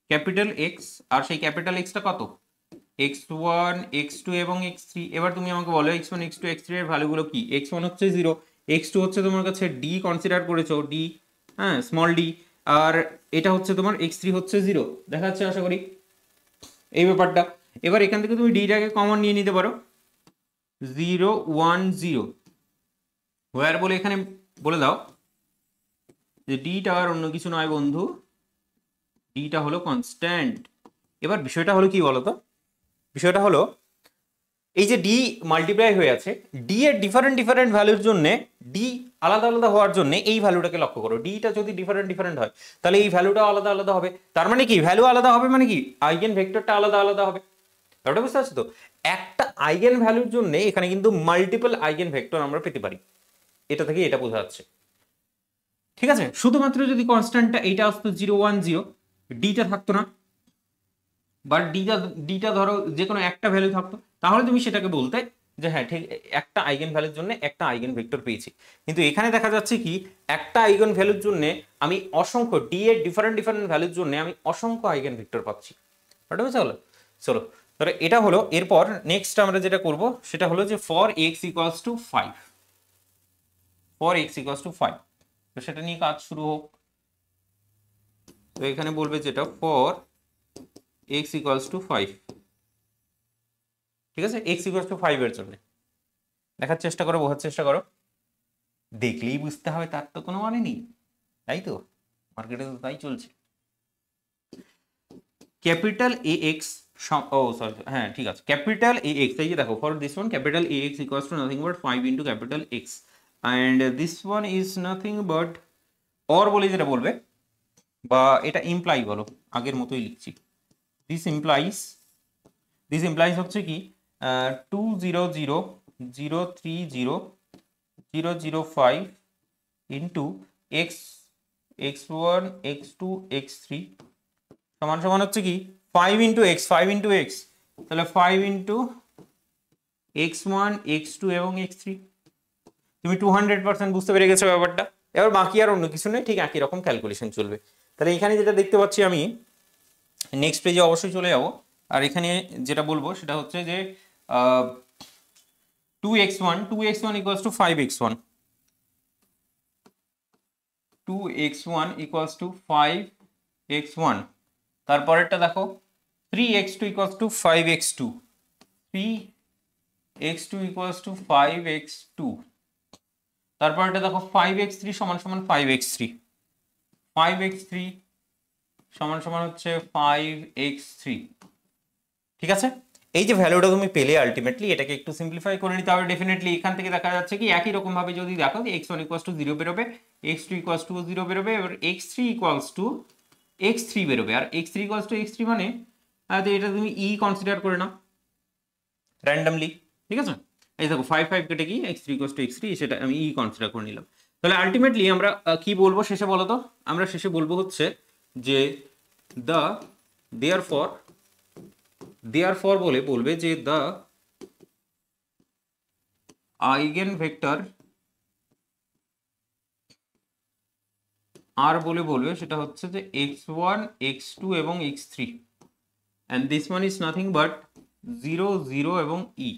ক্যাপিটাল x, আর সেই ক্যাপিটাল x টা কত x1 x2 এবং x3। এবার তুমি আমাকে বলো x1 x2 x3 এর ভ্যালুগুলো কি, x1 হচ্ছে 0, x2 হচ্ছে তোমার কাছে d কনসিডার করেছো d, হ্যাঁ স্মল d, আর এটা হচ্ছে তোমার x3 হচ্ছে 0, দেখা যাচ্ছে আশা করি এই ব্যাপারটা। এবার এখান থেকে তুমি ডিটাকে কমন নিয়ে নিতে পারো 0 1 0, হোয়ার বলে এখানে বলে দাও যে ডিটা আর অন্য কিছু নয় বন্ধু, ডিটা হলো কনস্ট্যান্ট। এবার বিষয়টা হলো কি বলতো, বিষয়টা হলো এই যে ডি মাল্টিপ্লাই হয়ে আছে, ডি এর ডিফারেন্ট ভ্যালুর জন্য, ডি আলাদা আলাদা হওয়ার জন্য এই ভ্যালুটাকে লক্ষ্য করো, ডিটা যদি ডিফারেন্ট হয় তাহলে এই ভ্যালুটা আলাদা আলাদা হবে, তার মানে কি ভ্যালু আলাদা হবে মানে কি আইগেন ভেক্টরটা আলাদা আলাদা হবে। ব্যাপারটা বুঝতে পারছো তো, একটা আইগেন ভ্যালুর জন্য এখানে কিন্তু মাল্টিপল আইগেন ভেক্টর আমরা পেতে পারি, এটা থেকে এটা বোঝা যাচ্ছে। ঠিক আছে, শুধুমাত্র যদি কনস্ট্যান্টটা এইটা আসতো 0 1 0, ডিটা থাকতো না, বাট ডিটা ধরো যে কোনো একটা ভ্যালু থাকতো, তাহলে তুমি সেটাকে বলতে যে হ্যাঁ ঠিক একটা আইগেন ভ্যালুর জন্য একটা আইগেন ভেক্টর পেয়েছি। কিন্তু এখানে দেখা যাচ্ছে কি একটা আইগেন ভ্যালুর জন্য আমি অসংখ্য, ডি এর ডিফারেন্ট ভ্যালুর জন্য আমি অসংখ্য আইগেন ভেক্টর পাচ্ছি। ওটা বুঝতে পারলো? চলো তাহলে এটা হলো, এরপর নেক্সট আমরা যেটা করব সেটা হলো যে for x equals two 5, for x equals two 5, তো সেটা নিয়ে কাজ শুরু হোক। তো এখানে বলবে যেটা ফর এক্স ইকুয়ালস টু 5, ঠিক আছে, এক্স ইকুয়ালস টু 5 এর জন্য দেখার চেষ্টা করো, বোঝার চেষ্টা করো, দেখলেই বুঝতে হবে তার তো কোনো মানে নেই, তাই তো মার্কেটে তো তাই চলছে। ক্যাপিটাল এ এক্স, ও সরি হ্যাঁ ঠিক আছে, ক্যাপিটাল এ এক্স, এই যে দেখো for this one capital A X equals to nothing but 5 into capital X, and this one is nothing but or বলে যেটা বলবে, বা এটা ইমপ্লাই বলো, আগের মতোই লিখছি, দিস ইমপ্লাইজ হচ্ছে কি 2 0 0 0 3 0 0 0 5 into x x1 x2 x3 সমান সমান হচ্ছে কি 5 ইন্টু এক্স, 5 ইন্টু এক্স, তাহলে 5 ইন্টু x1 x2 এবং x3। তুমি 200% বুঝতে পেরে গেছো ব্যাপারটা। এবার বাকি আর অন্য কিছু নেই, ঠিক একই রকম ক্যালকুলেশন চলবে। তাহলে এখানে যেটা দেখতে পাচ্ছি আমি, নেক্সট পেজে অবশ্যই চলে যাবো। আর এখানে যেটা বলবো সেটা হচ্ছে যে 2x1 equals to 5x1, 2x1 equals to 5x1। তারপরেরটা দেখো 3x2 equals to 5x2, 3x2 equals to 5x2। তারপরেরটা দেখো 5x3 সমান সমান 5x3, 5x3 সমান সমান হচ্ছে 5x3। ঠিক আছে, এই যে ভ্যালুটা তুমি পেলে আলটিমেটলি এটাকে একটু সিম্পলিফাই করে নিতে হবে ডেফিনেটলি। এখান থেকে দেখা যাচ্ছে কি একই রকম ভাবে যদি দেখো x1 ইকুয়ালস টু 0 বেরোবে, x2 ইকুয়ালস টু 0 বেরোবে, এবার x3 ইকুয়ালস টু x3 বেরোবে। আর x3 ইকুয়ালস টু x3 মানে এটা তুমি e কনসিডার করে নাও র্যান্ডমলি। ঠিক আছে, এই দেখো 5 5 কেটে গিয়ে x3 ইকুয়ালস টু x3 সেটা আমি e কনসিডার করে নিলাম। তাহলে আলটিমেটলি আমরা কি বলবো শেষে বলো তো? আমরা শেষে বলবো হচ্ছে যে দ্য দেয়ারফর বলে বলবে যে দ্য আইগেনভেক্টর আর বলে বলবে সেটা হচ্ছে যে x1 x2 এবং x3 and this one is nothing but 0 0 এবং e।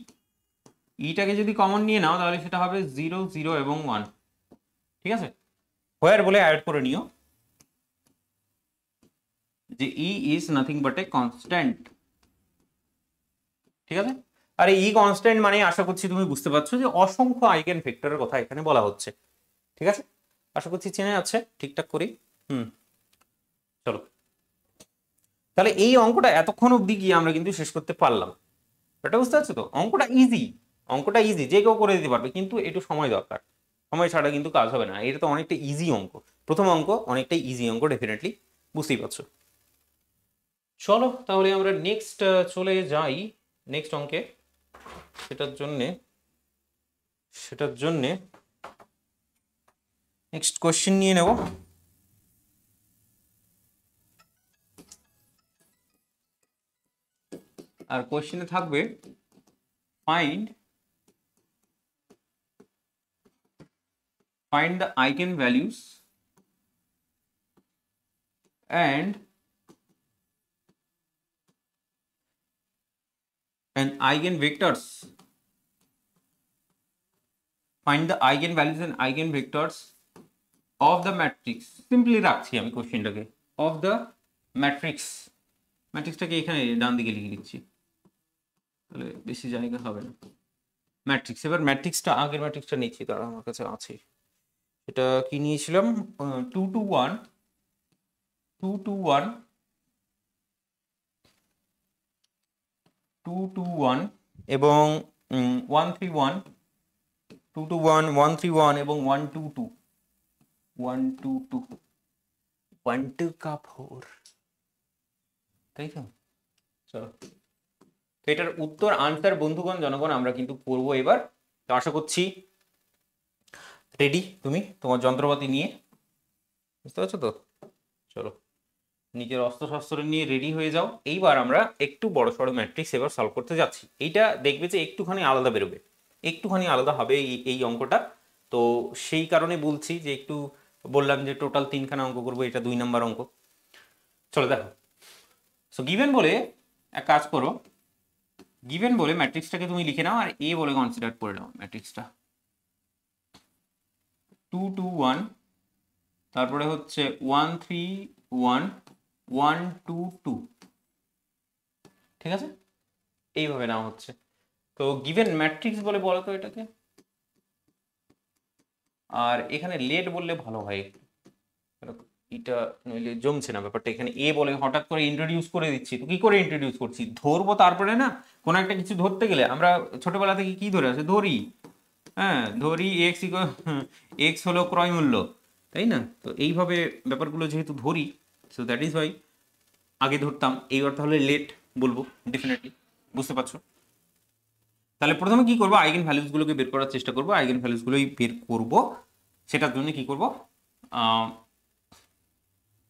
ইটাকে যদি কমন নিয়ে নাও তাহলে সেটা হবে 0 0 এবং 1। ঠিক আছে, হোয়ার বলে অ্যাড করে নিও যে e is nothing but a constant। ঠিক আছে, আর এই কনস্ট্যান্ট মানে আশা করছি তুমি বুঝতে পারছো যে অসংখ্য আইগেন ভেক্টরের কথা এখানে বলা হচ্ছে। ঠিক আছে, আশা করছি চেনে যাচ্ছে ঠিকঠাক করে। চলো, তাহলে এই অঙ্কটা এতক্ষণ অবধি গিয়ে আমরা কিন্তু শেষ করতে পারলাম। এটা বুঝতে পারছো তো? অঙ্কটা ইজি, যে কেউ করে দিতে পারবে, কিন্তু একটু সময় দরকার। সময় ছাড়া কিন্তু কাজ হবে না। এটা তো অনেকটা ইজি অঙ্ক, প্রথম অঙ্ক অনেকটাই ইজি অঙ্ক ডেফিনেটলি, বুঝতেই পারছো। চলো তাহলে আমরা নেক্সট চলে যাই নেক্সট অঙ্কে। সেটার জন্যে নেক্সট কোয়েশ্চেন নিয়ে নেব। আর কোয়েশ্চেনে থাকবে find the eigenvalues and eigenvectors, find the eigenvalues and eigenvectors of the matrix। Simply রাখছি আমি কোশ্চেনটাকে, of the matrix, ম্যাট্রিক্সটাকে এখানে ডান দিকে লিখে দিচ্ছি তাহলে বেশি জায়গা হবে না। ম্যাট্রিক্স, এবার ম্যাট্রিক্সটা আগের ম্যাট্রিক্সটা নিচ্ছি, তারা আমার কাছে আছে। এটা কি নিয়েছিলাম 2 2 1 2 2 1 2 2 1 এবং 1 3 1, 2 2 1 1 3 1 এবং 1 2 2 1 2 2 1 2 का 4। তাই তো? চলো, তো এটার উত্তর আনসার বন্ধুগণ জনগণ আমরা কিন্তু করবো এবার। তো আশা করছি রেডি তুমি তোমার যন্ত্রপাতি নিয়ে, বুঝতে পারছো তো? চলো, নিজের অস্ত্র শস্ত্র নিয়ে রেডি হয়ে যাও। এইবার আমরা একটু বড় সড়ো ম্যাট্রিক্স এবার সলভ করতে যাচ্ছি। এইটা দেখবে যে একটুখানি আলাদা বেরোবে, একটুখানি আলাদা হবে এই অঙ্কটা। তো সেই কারণে বলছি যে একটু বললাম যে টোটাল 3খানা অঙ্ক করবো, এটা 2 নাম্বার অঙ্ক। চলো দেখো, সো গিভেন বলে এক কাজ করো, গিভেন বলে ম্যাট্রিক্সটাকে তুমি লিখে নাও আর এ বলে কনসিডার করে নাও ম্যাট্রিক্সটা। 2 2 1, তারপরে হচ্ছে 1 3 1 1 2 2। ঠিক আছে, এইভাবে নাও হচ্ছে। তো গিভেন ম্যাট্রিক্স বলে বলো তো এটাকে। আর এখানে লেট বললে ভালো হয়, এটা নইলে জমছে না ব্যাপারটা। এখানে এ বলে হঠাৎ করে ইন্ট্রোডিউস করে দিচ্ছি, তো কি করে ইন্ট্রোডিউস করছি? ধরবো, তারপরে না কোনো একটা কিছু ধরতে গেলে আমরা ছোটবেলা থেকে কি ধরে আসে? ধরি, হ্যাঁ ধরি এক্স হলো ক্রয় মূল্য, তাই না? তো এইভাবে ব্যাপারগুলো যেহেতু ধরি, সো দ্যাট ইজ ওয়াই আগে ধরতাম। এইবার তাহলে লেট বলবো ডেফিনেটলি, বুঝতে পারছো? তাহলে প্রথমে কি করবো, আইগেন ভ্যালুসগুলোকে বের করার চেষ্টা করবো। আইগেন ভ্যালুসগুলোই বের করবো, সেটার জন্য কি করবো,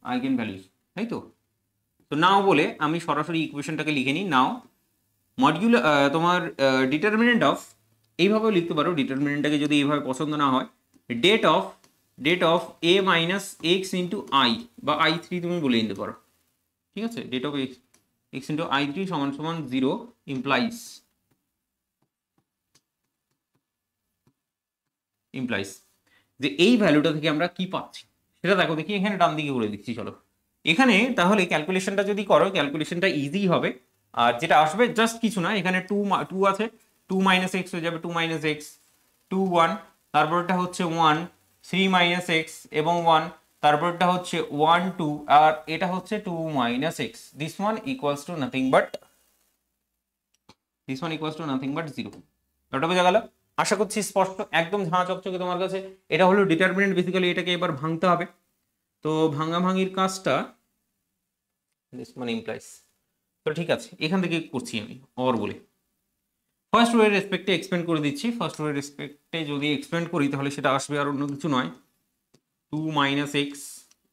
আইগেন ভ্যালুজ, তাই তো। তো নাও বলে আমি সরাসরি ইকুয়েশনটাকে লিখে নিই। নাও মডিউলার তোমার ডিটারমিনেন্ট অফ, এইভাবেও লিখতে পারো, ডিটারমিনেন্টটাকে যদি এইভাবে পছন্দ না হয়, det of A minus X into I বা i3 তুমি বলে নিতে পারো, ঠিক আছে। Date of x into i3 সমান সমান 0 ইমপ্লাইজ যে এই ভ্যালুটা থেকে আমরা কি পাচ্ছি সেটা দেখো। দেখি এখানে ডান দিকে করে দিচ্ছি, চলো। এখানে তাহলে ক্যালকুলেশনটা যদি করো, ক্যালকুলেশনটা ইজি হবে। আর যেটা আসবে জাস্ট কিছু না, এখানে টু টু আছে, 2 মাইনাস এক্স হয়ে যাবে 2 মাইনাস এক্স, 2 1, তারপরটা হচ্ছে 1 3 মাইনাস এক্স এবং 1, তারপরটা হচ্ছে 1 2, আর এটা হচ্ছে 2 minus x. This one equals to nothing but 0। ওটা বোঝা গেল? আশা করছি স্পষ্ট, একদম ঝাঁ চকচকে তোমার কাছে। এটা হলো ডিটারমিনেন্ট, বেসিক্যালি এটাকে এবার ভাঙতে হবে। তো ভাঙাভাঙির কাজটা ইমপ্লাইজ, তো ঠিক আছে, এখান থেকে করছি আমি অর বলে। ফার্স্ট রো এর রেসপেক্টে এক্সপেন্ড করে দিচ্ছি। ফার্স্ট রো এর রেসপেক্টে যদি এক্সপেন্ড করি তাহলে সেটা আসবে আর অন্য কিছু নয়, 2 মাইনাস এক্স।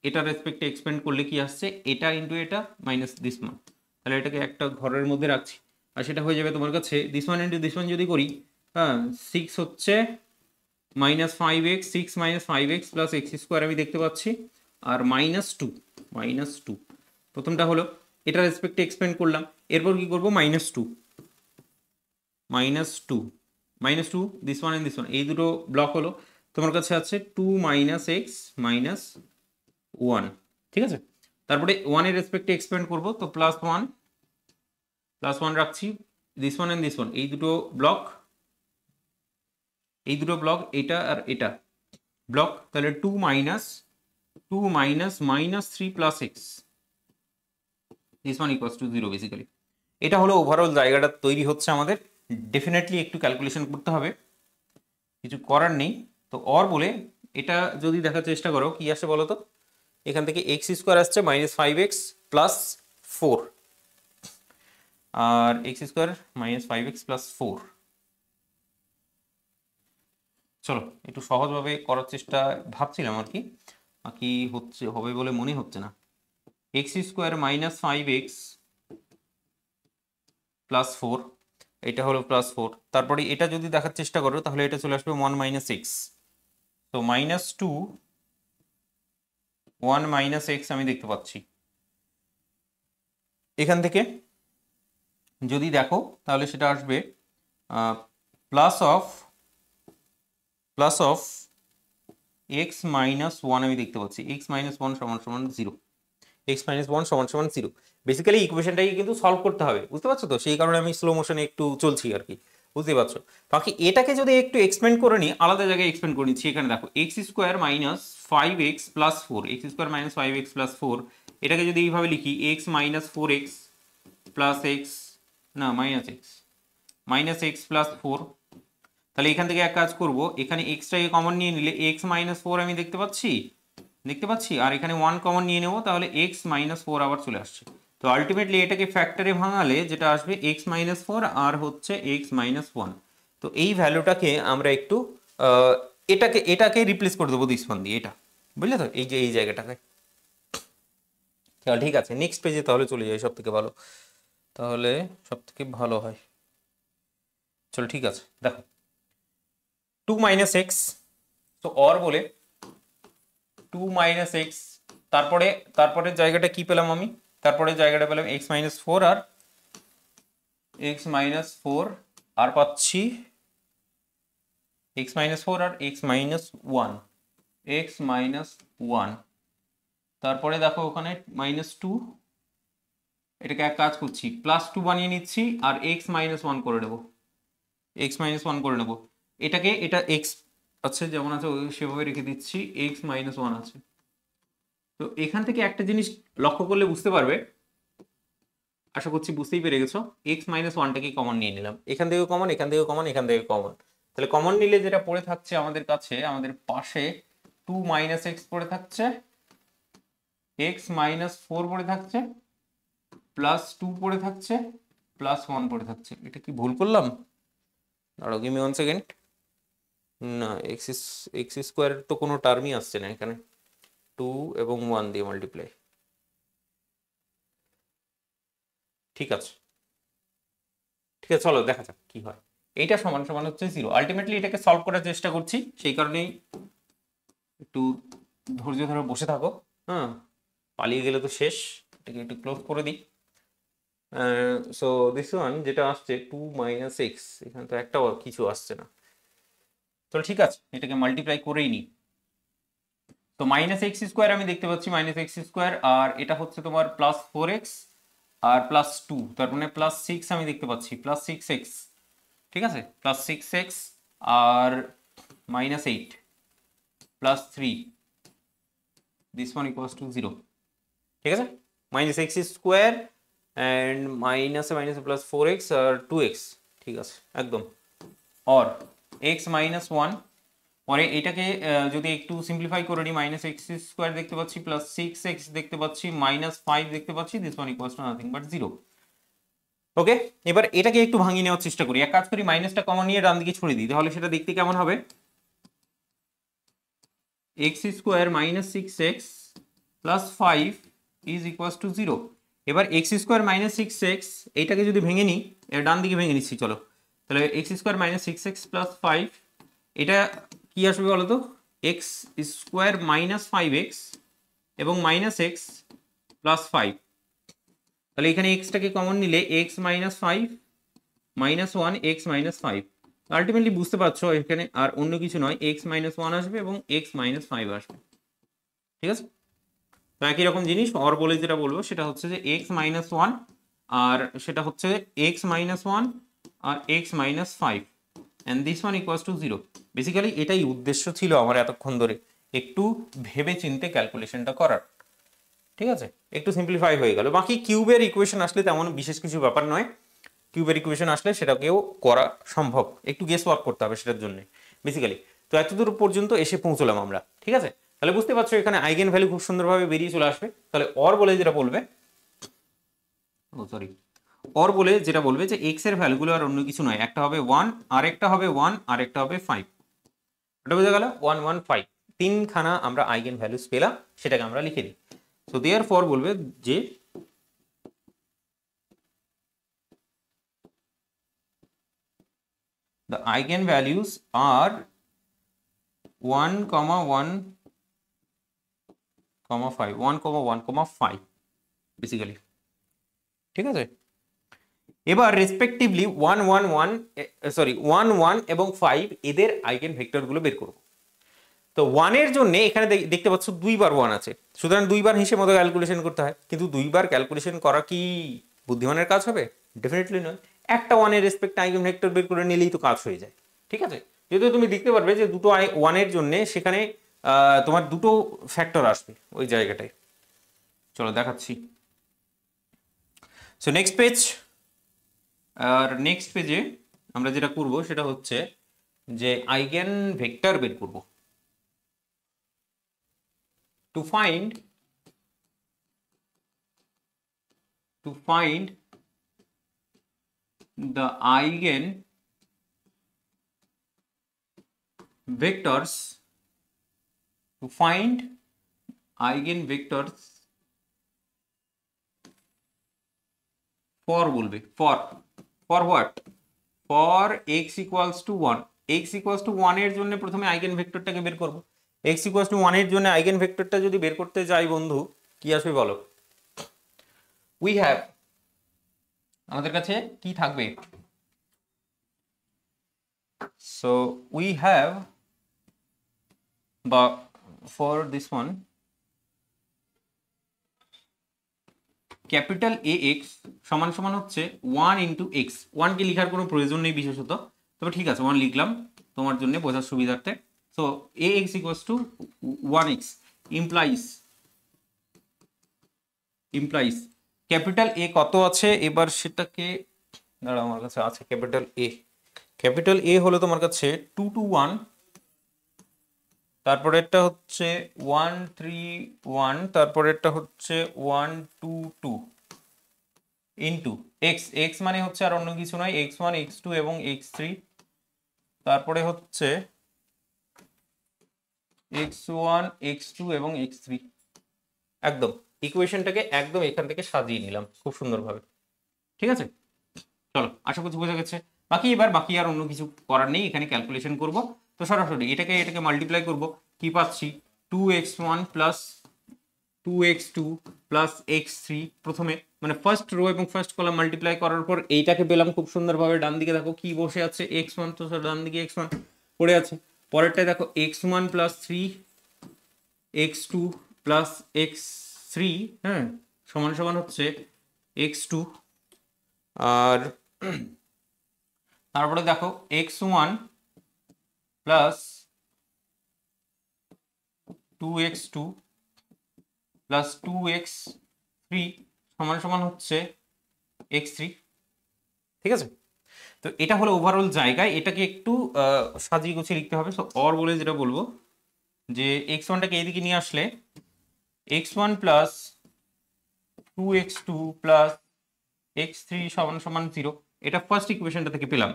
এটার রেসপেক্টে এক্সপেন্ড করলে কি আসছে, এটা ইন্টু এটা মাইনাস দিস ওয়ান। তাহলে এটাকে একটা ঘরের মধ্যে রাখছি, আর সেটা হয়ে যাবে তোমার কাছে this one into this one যদি করি, হ্যাঁ 6 হচ্ছে minus 5x, 6 minus 5x plus x square আমি দেখতে পাচ্ছি, আর মাইনাস টু। প্রথমটা হলো এটা রেসপেক্টে এক্সপেন্ড করলাম, এরপর কি করবো, minus two this one and this one, এই দুটো ব্লক হলো। তোমার কাছে আছে 2 মাইনাস এক্স মাইনাস 1, ঠিক আছে। তারপরে 1 এর রেসপেক্টে এক্সপেন্ড করবো, তো প্লাস ওয়ান রাখছি, this one and this one, এই দুটো ব্লক, এটা আর এটা ব্লক। তাহলে 2 minus minus 3 plus x, this one equals to 0 basically. এটা হলো ওভারঅল জায়গাটা তৈরি হচ্ছে আমাদের। ডেফিনেটলি একটু ক্যালকুলেশন করতে হবে, কিছু করার নেই। তো অর বলে এটা যদি দেখার চেষ্টা করো, কি আসে বলো তো, এখান থেকে এক্স স্কোয়ার আসছে মাইনাস 5x প্লাস 4, আর x square minus 5x plus 4। চলো একটু সহজভাবে করার চেষ্টা ভাবছিলাম আর কি, কি হচ্ছে, হবে বলে মনে হচ্ছে না। X square minus 5x plus 4, এটা হলো প্লাস 4। তারপরে এটা যদি দেখার চেষ্টা করো তাহলে এটা চলে আসবে 1 মাইনাস এক্স, তো -2 1 মাইনাস এক্স আমি দেখতে পাচ্ছি। এখান থেকে যদি দেখো তাহলে সেটা আসবে প্লাস অফ এক্স মাইনাস 1 আমি দেখতে পাচ্ছি, এক্স মাইনাস 1 সমান সমান 0, এক্স মাইনাস 1 সমান সমান 0। বেসিক্যালি ইকুয়েশনটাকে কিন্তু সলভ করতে হবে, বুঝতে পারছো তো, সেই কারণে আমি স্লো মোশনে একটু চলছি আর কি, বুঝতে পারছো। বাকি এটাকে যদি একটু এক্সপেন্ড করে নিই, আলাদা জায়গায় এক্সপেন্ড করে নিচ্ছি। এখানে দেখো x square minus 5x plus 4, x square minus 5x plus 4, এটাকে যদি এইভাবে লিখি x minus 4x plus x, না মাইনাস এক্স প্লাস 4। তাহলে এখান থেকে এক কাজ করব, এখানে এক্সটাকে কমন নিয়ে নিলে এক্স মাইনাস 4 আমি দেখতে পাচ্ছি, আর এখানে 1 কমন নিয়ে নেব, তাহলে এক্স মাইনাস 4 আবার চলে আসছে। তো আলটিমেটলি এটাকে ফ্যাক্টরে ভাঙালে যেটা আসবে এক্স মাইনাস 4 আর হচ্ছে এক্স মাইনাস 1। তো এই ভ্যালুটাকে আমরা একটু এটাকে রিপ্লেস করে দেবো দিস ওয়ান দিয়ে, এটা বুঝলে তো, এই যে এই জায়গাটাকে। ঠিক আছে, নেক্সট পেজে তাহলে চলে যাই, সব থেকে ভালো, তাহলে সব থেকে ভালো হয়। চলো ঠিক আছে, দেখো 2 মাইনাস এক্স, তো অর বলে 2 মাইনাস এক্স, তারপরে জায়গাটা কি পেলাম আমি, তারপরে জায়গাটা পেলাম এক্স মাইনাস 4 আর এক্স মাইনাস 4, আর পাচ্ছি এক্স মাইনাস 4 আর এক্স মাইনাস 1, তারপরে দেখো ওখানে -2, এটাকে এক কাজ করছি প্লাস 2 বানিয়ে নিচ্ছি আর এক্স মাইনাস 1 করে নেবো, এটা এক্স আছে যেমন আছে সেভাবে রেখে দিচ্ছি, এক্স মাইনাস 1 আছে। তো এখান থেকে একটা জিনিস লক্ষ্য করলে বুঝতে পারবে, আশা করছি বুঝতেই পেরে গেছো, এক্স মাইনাস 1টাকে কমন নিয়ে নিলাম, এখান থেকেও কমন, এখান থেকেও কমন, এখান থেকে কমন। তাহলে কমন নিলে যেটা পড়ে থাকছে আমাদের কাছে, আমাদের পাশে 2 মাইনাস এক্স পড়ে থাকছে, এক্স মাইনাস 4 পড়ে থাকছে, প্লাস 2 পড়ে থাকছে, প্লাস 1 পড়ে থাকছে। এটা কি ভুল করলাম? দাঁড়াও, গিভ মি 1 সেকেন্ড। না, এক্স স্কোয়ার তো কোনো টার্মই আসছে না এখানে, 2 এবং 1 দিয়ে মাল্টিপ্লাই, ঠিক আছে, ঠিক আছে, চলো দেখা যাক কি হয়। এইটা সমান সমান হচ্ছে 0। আলটিমেটলি এটাকে সলভ করার চেষ্টা করছি, সেই কারণেই একটু ধৈর্য ধরে বসে থাকো। হ্যাঁ, পালিয়ে গেলে তো শেষ। এটাকে একটু ক্লোজ করে দিই। সো দিস ওয়ান যেটা আসছে 2 - x, এখানে তো একটা কিছু আসছে না। চলো ঠিক আছে, এটাকে মাল্টিপ্লাই করেই নিই। তো -x² আমি দেখতে পাচ্ছি -x², আর এটা হচ্ছে তোমার +4x আর +2, তার মানে +6 আমি দেখতে পাচ্ছি, +6x, ঠিক আছে, +6x আর -8 +3, দিস ওয়ান ইকুয়ালস টু 0। ঠিক আছে, -x² অ্যান্ড মাইনাসে মাইনাসে +4x আর 2x, ঠিক আছে একদম। অর x -1, পরে এটাকে যদি একটু সিম্পলিফাই করে নিই, -x² দেখতে পাচ্ছি, +6x দেখতে পাচ্ছি, -5 দেখতে পাচ্ছি, this one equals to nothing but 0। ওকে, এবার এটাকে একটু ভাঙিয়ে নেওয়ার চেষ্টা করি। এক কাজ করি, মাইনাসটা কমন নিয়ে ডান দিকে ছড়িয়ে দিই, তাহলে সেটা দেখতে কেমন হবে? x² -6x + 5 is equals to 0। এবার x² -6x এইটাকে যদি ভেঙে নিই, ডান দিকে ভেঙে নিচ্ছি চলো, তাহলে x² -6x + 5, এটা কি আসবে বলো তো? x² -5x এবং -x + 5, তাহলে এখানে এক্সটাকে কমন নিলে x -5 -1 x -5, আলটিমেটলি বুঝতে পারছো এখানে আর অন্য কিছু নয়, x -1 আসবে এবং x -5 আসবে। ঠিক আছে, তো একই রকম জিনিস অর বলে যেটা বলবো সেটা হচ্ছে যে x -1 আর সেটা হচ্ছে x -1 আর x -5 and this one equals to 0। Basically এটাই উদ্দেশ্য ছিল আমার এতক্ষণ ধরে, একটু ভেবে চিন্তে ক্যালকুলেশনটা করার। ঠিক আছে, একটু সিম্পলিফাই হয়ে গেল। বাকি কিউবের ইকুয়েশন আসলে তেমন বিশেষ কিছু ব্যাপার নয়, কিউবের ইকুয়েশন আসলে সেটাকেও করা সম্ভব, একটু গেস ওয়ার্ক করতে হবে সেটার জন্য বেসিক্যালি। তো এতদূর পর্যন্ত এসে পৌঁছলাম আমরা। ঠিক আছে, তাহলে বুঝতে পারছো এখানে আইগেন ভ্যালু খুব সুন্দরভাবে বেরিয়ে চলে আসবে। তাহলে অর বলে যেটা বলবে, অর বলে যেটা বলবে যে এক্স এর ভ্যালুগুলো আর অন্য কিছু নয়, একটা হবে 1, আরেকটা হবে 1, আরেকটা হবে 5। এটা বোঝা গেল 1 1 5, তিনখানা আমরা আইগেন ভ্যালুস পেলাম, সেটাকে আমরা লিখে দিই। সো দেয়ারফর বলবে যে the eigenvalues are 1, 1, 5, 1, 1, 5 বেসিক্যালি। ঠিক আছে, এবার রেসপেক্টিভলি 1 1 1 সরি 1 1 এবং 5 এদের আইগেন ভেক্টরগুলো বের করব। তো 1 এর জন্য এখানে দেখতে পাচ্ছ দুইবার 1 আছে, সুতরাং দুইবার হিসেবে মতো ক্যালকুলেশন করতে হয়। কিন্তু দুইবার ক্যালকুলেশন করা কি বুদ্ধিমানের কাজ হবে? ডেফিনেটলি নয়। একটা 1 এর রেসপেক্টে আইগেন ভেক্টর বের করে নিলেই তো কাজ হয়ে যায়। ঠিক আছে, যেহেতু তুমি দেখতে পারবে যে দুটো 1 এর জন্য সেখানে তোমার দুটো ফ্যাক্টর আসবে ওই জায়গাটায়। চলো দেখাচ্ছি। সো নেক্সট পেজ, আর নেক্সট পেজে আমরা যেটা করব সেটা হচ্ছে যে আইগেন ভেক্টর বের করব। To find the eigenvectors, to find eigenvectors for বলবে for what, for x equals to 1, x equals to 1 এর জন্য প্রথমে আইগেন ভেক্টরটাকে বের করব। x equals to 1 এর জন্য আইগেন ভেক্টরটা যদি বের করতে যাই বন্ধু, কি আসবে বলো? we have, আমাদের কাছে কি থাকবে? so we have, বা for this one capital AX সমান সমান হচ্ছে 1 ইন্টু এক্স। 1 কে লেখার কোনো প্রয়োজন নেই বিশেষত, তবে ঠিক আছে 1 লিখলাম তোমার জন্য বোঝার সুবিধার্থে। So AX equals to 1x implies capital A কত আছে এবার সেটাকে, দাঁড়া আমার কাছে আছে ক্যাপিটাল A হলো তোমার কাছে 2 to 1, তারপরেরটা হচ্ছে 1 3 1, তারপরেরটা হচ্ছে 1 2 2 ইন্টু x মানে হচ্ছে আর অন্য কিছু নয় x1 x2 এবং x3, তারপরে হচ্ছে x1 x2 এবং x3। একদম ইকুয়েশনটাকে একদম এখান থেকে সাজিয়ে নিলাম খুব সুন্দরভাবে। ঠিক আছে, চলো আশা করছি বোঝা গেছে। বাকি আর অন্য কিছু করার নেই, এখানে ক্যালকুলেশন করব। তো সরাসরি এটাকে মাল্টিপ্লাই করব, কি পাচ্ছি 2x1 plus 2x2 plus x3 প্রথমে, মানে ফার্স্ট রো এবং ফার্স্ট কলাম মাল্টিপ্লাই করার পর এইটাকে পেলাম খুব সুন্দরভাবে। ডান দিকে দেখো কি বসে আছে, x1, তো ডান দিকে x1 পড়ে আছে। পরেরটায় দেখো x1 plus 3 x2 plus x3, হ্যাঁ, সমান সমান হচ্ছে x2। আর তারপরে দেখো x1 plus 2x2 plus 2x3 সমান সমান হচ্ছে x3। ঠিক আছে, তো এটা হলো ওভারঅল জায়গায়। এটাকে একটু সাজিয়ে গুছিয়ে লিখতে হবে। সো অর বলে যেটা বলবো যে x1টাকে এইদিকে নিয়ে আসলে x1 plus 2x2 plus x3 সমান সমান 0, এটা ফার্স্ট ইকুয়েশনটা থেকে পেলাম।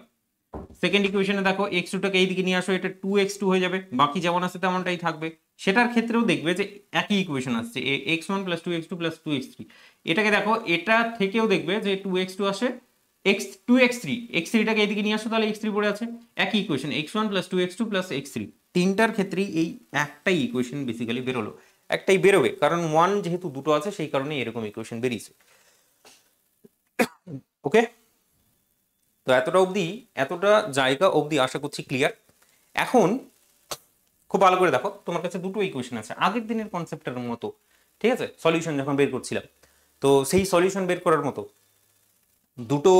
সেকেন্ড ইকুয়েশনে দেখো x2টাকে এইদিকে নিয়ে আসো, এটা 2x2 হয়ে যাবে, বাকি যেমন আছে তেমনটাই থাকবে। সেটার ক্ষেত্রেও দেখবে যে একই ইকুয়েশন আসছে, x1 plus 2x2 plus 2x3। এটাকে দেখো, এটা থেকেও দেখবে যে 2x2 আসে, x3টাকে এইদিকে নিয়ে আসো, তাহলে x3 পড়ে আছে, একই equation x1 plus 2x2 plus x3। তিনটার ক্ষেত্রেই এই একটাই ইকুয়েশন বেসিক্যালি বেরোলো, একটাই বেরোবে, কারণ 1 যেহেতু দুটো আছে সেই কারণে এরকম ইকুয়েশন বেরিয়েছে। ওকে, তো এতটা জায়গা অবধি আশা করছি ক্লিয়ার। এখন খুব ভালো করে দেখো, তোমার কাছে দুটো ইকুয়েশন আছে আগের দিনের কনসেপ্টের মতো, ঠিক আছে, সলিউশন যখন বের করছিলাম, তো সেই সলিউশন বের করার মতো দুটো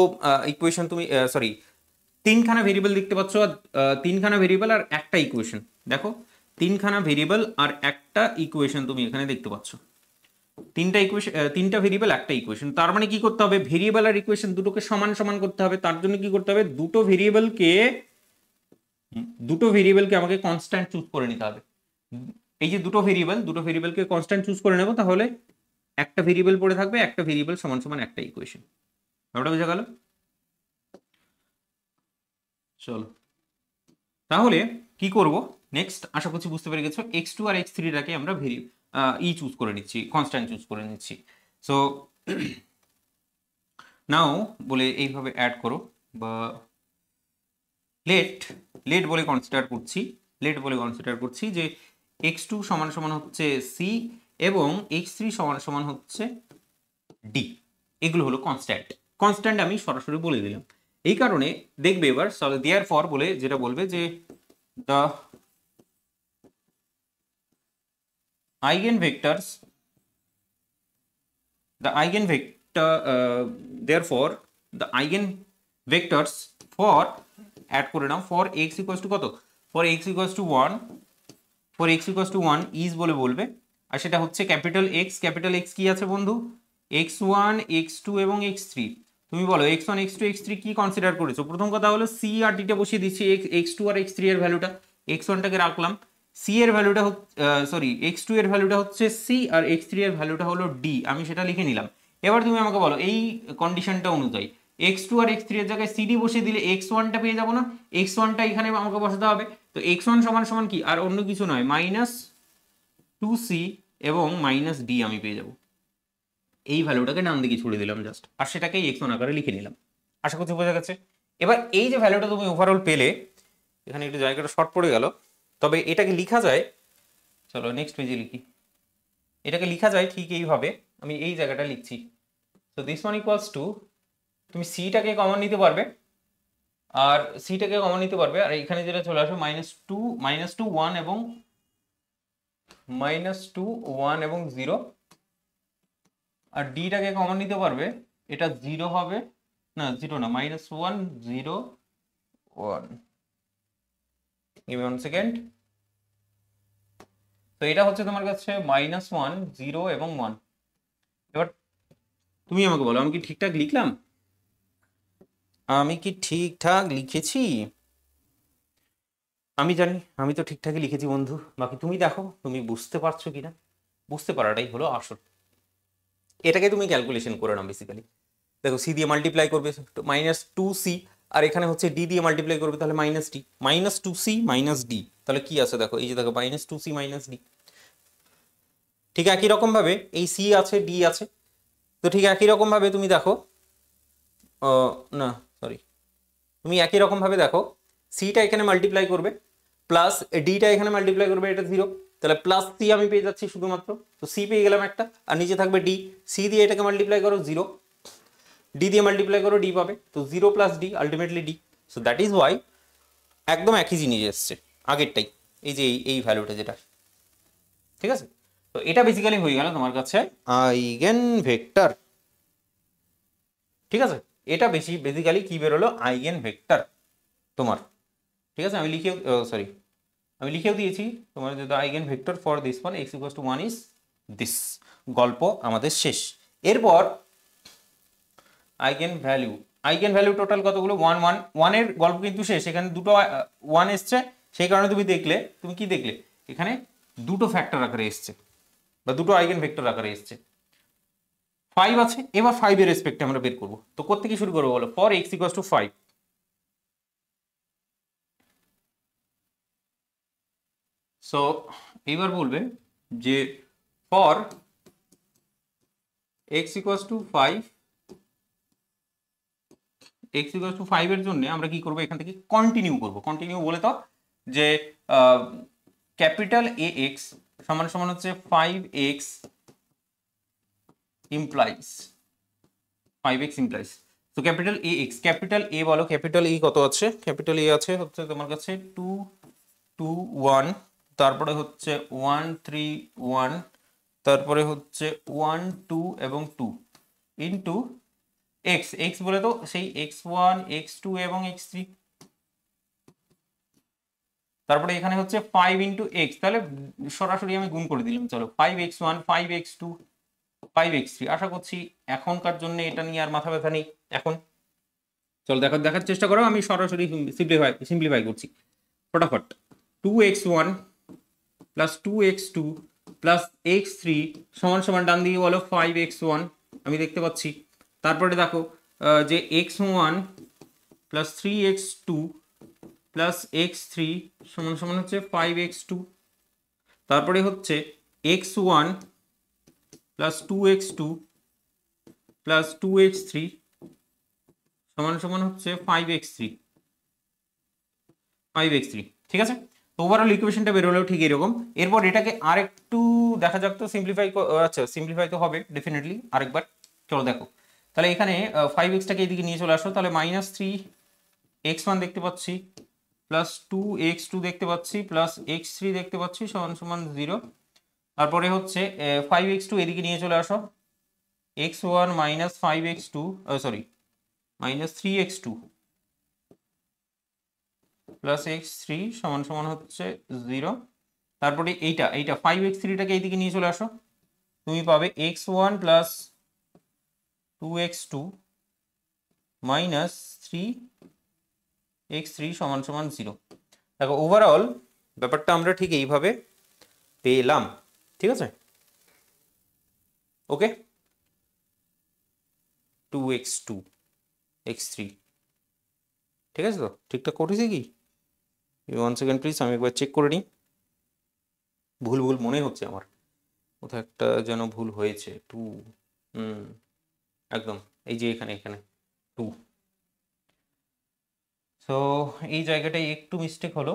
ইকুয়েশন তুমি তিনখানা ভেরিয়েবল দেখতে পাচ্ছ, আর তিনখানা ভেরিয়েবল আর একটা ইকুয়েশন। দেখো, তিনখানা ভেরিয়েবল আর একটা ইকুয়েশন তুমি এখানে দেখতে পাচ্ছ, তিনটা ভেরিয়েবল একটা ইকুয়েশন। তার মানে কি করতে হবে, ভেরিয়েবল আর ইকুয়েশন দুটোকে সমান সমান করতে হবে। তার জন্য কি করতে হবে, দুটো ভেরিয়েবলকে আমাকে কনস্ট্যান্ট চুজ করে নিতে হবে। এই যে দুটো ভেরিয়েবলকে কনস্ট্যান্ট চুজ করে নেব, তাহলে একটা ভেরিয়েবল পড়ে থাকবে, একটা ভেরিয়েবল সমান সমান একটা ইকুয়েশন। ব্যাপারটা বোঝা গেল? চলো তাহলে কি করব নেক্সট, আশা করছি বুঝতে পেরে গেছো। x2 আর x3টাকে আমরা চুজ করে নিচ্ছি, কনস্ট্যান্ট চুজ করে নিচ্ছি। সো নাও বলে এইভাবে অ্যাড করো, বা লেট বলে কনসিডার করছি যে x2 সমান সমান হচ্ছে c এবং x3 সমান সমান হচ্ছে d। এগুলো হলো কনস্ট্যান্ট আমি সরাসরি বলে দিলাম। এই কারণে দেখবে এবার দেয়ার ফর বলে যেটা বলবে যে the eigenvectors therefore the eigenvectors for add করে নাও for x equals to কত, for x equals to 1 is বলে বলবে, আর সেটা হচ্ছে ক্যাপিটাল X কি আছে বন্ধু, x1 x2 এবং x3। তুমি বলো x1 x2 x3 কি কনসিডার করেছো? প্রথম কথা হলো c আর d টা বসিয়ে দিচ্ছি, x2 আর x3 এর ভ্যালুটা, x1টাকে রাখলাম, c এর ভ্যালুটা x2 এর ভ্যালুটা হচ্ছে c আর x3 এর ভ্যালুটা হলো d, আমি সেটা লিখে নিলাম। এবার তুমি আমাকে বলো এই কন্ডিশনটা অনুযায়ী x2 আর x3 এর জায়গায় cd বসিয়ে দিলে x1টা পেয়ে যাবো না, x1টা এখানে আমাকে বসাতে হবে। তো x1 সমান সমান কি, আর অন্য কিছু নয়, -2c এবং -d আমি পেয়ে যাবো। এই ভ্যালুটাকে ডান দিকে ছুড়ে দিলাম জাস্ট, আর সেটাকে x1 আকারে লিখে নিলাম। আশা করছি বোঝা গেছে। এবার এই যে ভ্যালুটা তুমি ওভারঅল পেলে, এখানে একটু জায়গাটা শর্ট পড়ে গেল, তবে এটাকে লিখা যায়, চলো নেক্সট পেজে লিখি। এটাকে লিখা যায় ঠিক এইভাবে, আমি এই জায়গাটা লিখছি। তো দিস ওয়ান ইকুয়ালস টু, তুমি সিটাকে কমন নিতে পারবে, আর এখানে যেটা চলে আসবে -2 1 এবং -2 1 এবং 0, আর ডিটাকে কমন নিতে পারবে, এটা 0 হবে না, 0 না, -1 0 1, give me 1 সেকেন্ড। তো এটা হচ্ছে তোমার কাছে -1 0 এবং 1। এবার তুমি আমাকে বলো, আমি কি ঠিকঠাক লিখলাম? আমি কি ঠিকঠাক লিখেছি? আমি জানি আমি তো ঠিকঠাকই লিখেছি বন্ধু, বাকি তুমি দেখো তুমি বুঝতে পারছো কিনা। বুঝতে পারাটাই হলো আসল। এটাকে তুমি ক্যালকুলেশন করে নাও বেসিক্যালি। দেখো সি দিয়ে মাল্টিপ্লাই করবে -2c, আর এখানে হচ্ছে ডি দিয়ে মাল্টিপ্লাই করবে, তাহলে -d, -2c -d, তাহলে কি আছে দেখো, এই যে দেখো -2c -d। ঠিক একই রকম ভাবে এই c আছে d আছে, তো ঠিক একই রকম ভাবে তুমি দেখো না সরি, তুমি একই রকম ভাবে দেখো, সিটা এখানে মাল্টিপ্লাই করবে প্লাস ডিটা এখানে মাল্টিপ্লাই করবে, এটা 0, তাহলে প্লাস সি আমি পেয়ে যাচ্ছি শুধুমাত্র, তো সি পেয়ে গেলাম একটা, আর নিচে থাকবে ডি, সি দিয়ে এটাকে মাল্টিপ্লাই করো 0, ডি দিয়ে মাল্টিপ্লাই করো ডি পাবে, তো 0 plus D ultimately D. So that is Y একদম একই জিনিস এসছে আগেরটাই, এই যে এই ভ্যালুটা যেটা, ঠিক আছে। তো এটা বেসিক্যালি হয়ে গেল তোমার কাছে আইগেন ভেক্টর, ঠিক আছে। এটা বেসিক্যালি কি বেরোলো, আইগেন ভেক্টর তোমার, ঠিক আছে। আমি লিখেও দিয়েছি তোমার, যে the eigen vector for this one x equals to 1 is this. গল্প আমাদের শেষ। এরপর আইগেন ভ্যালু টোটাল কতগুলো, 1 1 1 এর গল্প কিন্তু শেষ, এখানে দুটো 1 এসছে, সেই কারণে তুমি কি দেখলে এখানে দুটো ফ্যাক্টর আকারে এসছে বা দুটো আইগেন ভেক্টর আকারে এসছে। 5 আছে, এবার 5 এর রেসপেক্টে আমরা বের করব। তো কোত্থেকে শুরু করবো বলো, for x equals to 5। So এইবার বলবে যে for x equals to 5, x equals to 5 এর জন্য আমরা কি করব, এখান থেকে কন্টিনিউ বলে তো যে ক্যাপিটাল AX সমান সমান হচ্ছে 5x ইমপ্লাইজ, তো ক্যাপিটাল A বলো, ক্যাপিটাল A কত আছে, ক্যাপিটাল A আছে হচ্ছে তোমার কাছে 2 2 1, তারপরে হচ্ছে 1 3 1, তারপরে হচ্ছে 1 2 এবং 2 ইনটু x বলে তো সেই x1 x2 এবং x3, তারপরে এখানে হচ্ছে 5 ইন্টু এক্স, তাহলে সরাসরি আমি গুণ করে দিলাম, চলো 5x1 5x2 5x3। আশা করছি এখনকার জন্য এটা নিয়ে আর মাথা ব্যথা নেই। এখন চলো দেখার চেষ্টা করো, আমি সরাসরি সিম্পলিফাই করছি ফটাফট। 2x1 plus 2x2 plus x3 সমান সমান ডান দিকে বলো 5x1, আমি দেখতে পাচ্ছি। তারপরে দেখো যে x1 plus 3x2 plus x3 সমান সমান হচ্ছে 5x2, তারপরে হচ্ছে x1 plus 2x2 plus 2x3 সমান সমান হচ্ছে 5x3, ঠিক আছে। তো ওভারঅল ইকুয়েশনটা বেরোলো ঠিক এরকম। এরপর এটাকে আরেকটু দেখা যাক তো সিম্পলিফাই তো হবে ডেফিনেটলি আরেকবার। চলো দেখো, তাহলে এখানে 5x-টাকে এদিকে নিয়ে চলে আসো, তাহলে -3x1 দেখতে পাচ্ছি প্লাস 2x2 দেখতে পাচ্ছি প্লাস x3 দেখতে পাচ্ছি সমান সমান 0। তারপরে হচ্ছে 5x2 এদিকে নিয়ে চলে আসো, x1 minus 5x2 sorry -3x2 plus x3 সমান সমান হচ্ছে 0। তারপরে এইটা 5x3টাকে এইদিকে নিয়ে চলে আসো, তুমি পাবে x1 plus 2x2 minus 3x3 সমান সমান 0। দেখো ওভারঅল ব্যাপারটা আমরা ঠিক এইভাবে পেলাম, ঠিক আছে। ওকে, 2x2 x3, ঠিক আছে তো, ঠিকঠাক করেছি কি? 1 সেকেন্ড প্লিজ, আমি একবার চেক করে নিই। ভুল মনে হচ্ছে আমার, কোথাও একটা যেন ভুল হয়েছে। 2 একদম এই যে এখানে 2, সো এই জায়গাটায় একটু মিস্টেক হলো।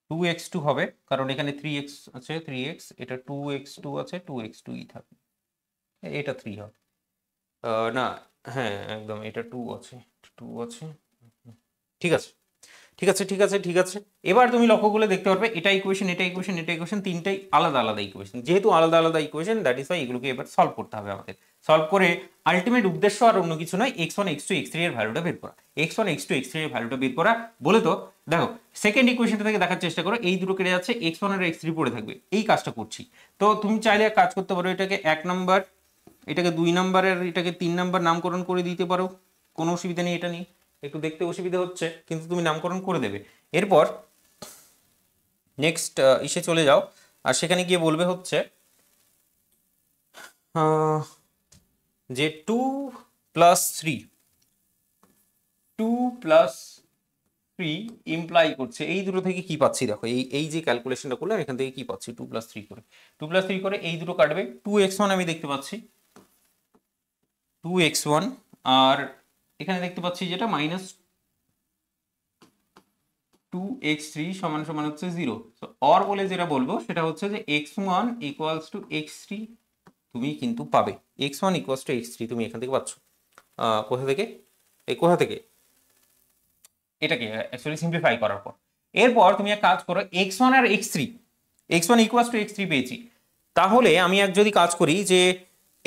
টু এক্স টু হবে কারণ এখানে 3x আছে, 3x, এটা 2x2 আছে, 2x2ই থাকবে, এটা 3 হবে না, হ্যাঁ একদম এটা 2 আছে, 2 আছে, ঠিক আছে ঠিক আছে ঠিক আছে ঠিক আছে। এবার তুমি লক্ষ্য করলে দেখতে পারবে এটা ইকুয়েশন, এটা ইকুয়েশন, এটা ইকুয়েশন, তিনটাই আলাদা আলাদা ইকুয়েশন। যেহেতু আলাদা আলাদা ইকুয়েশন, দ্যাট ইজ ওয়াই এগুলোকে এবার সলভ করতে হবে আমাদের। সলভ করে আলটিমেট উদ্দেশ্য আর অন্য কিছু নয়, x1 x2 x3 এর ভ্যালুটা বের করা, x1 x2 x3 এর ভ্যালুটা বের করা বলে। তো দেখো সেকেন্ড ইকুয়েশনটা থেকে দেখার চেষ্টা করো, এই দুটো কেটে যাচ্ছে, x1 আর x3 পড়ে থাকবে, এই কাজটা করছি। তো তুমি চাইলে এক কাজ করতে পারো, এটাকে 1 নাম্বার, এটাকে 2 নাম্বারের, এটাকে 3 নাম্বার নামকরণ করে দিতে পারো, কোনো অসুবিধা নেই। এটা নিয়ে একটু দেখতে অসুবিধা হচ্ছে কিন্তু তুমি নামকরণ করে দেবে। এরপর নেক্সট ইসে চলে যাও, আর সেখানে গিয়ে বলবে হচ্ছে যে 2 প্লাস 3, 2 প্লাস থ্রি ইমপ্লাই করছে এই দুটো থেকে কি পাচ্ছি দেখো, এই এই যে ক্যালকুলেশনটা করলাম এখান থেকে কি পাচ্ছি, 2+3 করে, 2+3 করে এই দুটো কাটবে, 2x1 আমি দেখতে পাচ্ছি, 2x1, আর এখানে দেখতে পাচ্ছি যেটা -2x3 সমান সমান হচ্ছে 0। তো অর বলে যেটা বলবো সেটা হচ্ছে যে x1 ইকুয়ালস টু x3 তুমি কিন্তু পাবে, x1 ইকুয়ালস টু x3 তুমি এখান থেকে পাচ্ছ। কোথা থেকে, এই কোথা থেকে, এটাকে অ্যাকচুয়ালি সিম্পলিফাই করার পর। এরপর তুমি এক কাজ করো, x1 R x3, x1 equals to x3 পেয়েছি, তাহলে আমি এক যদি কাজ করি যে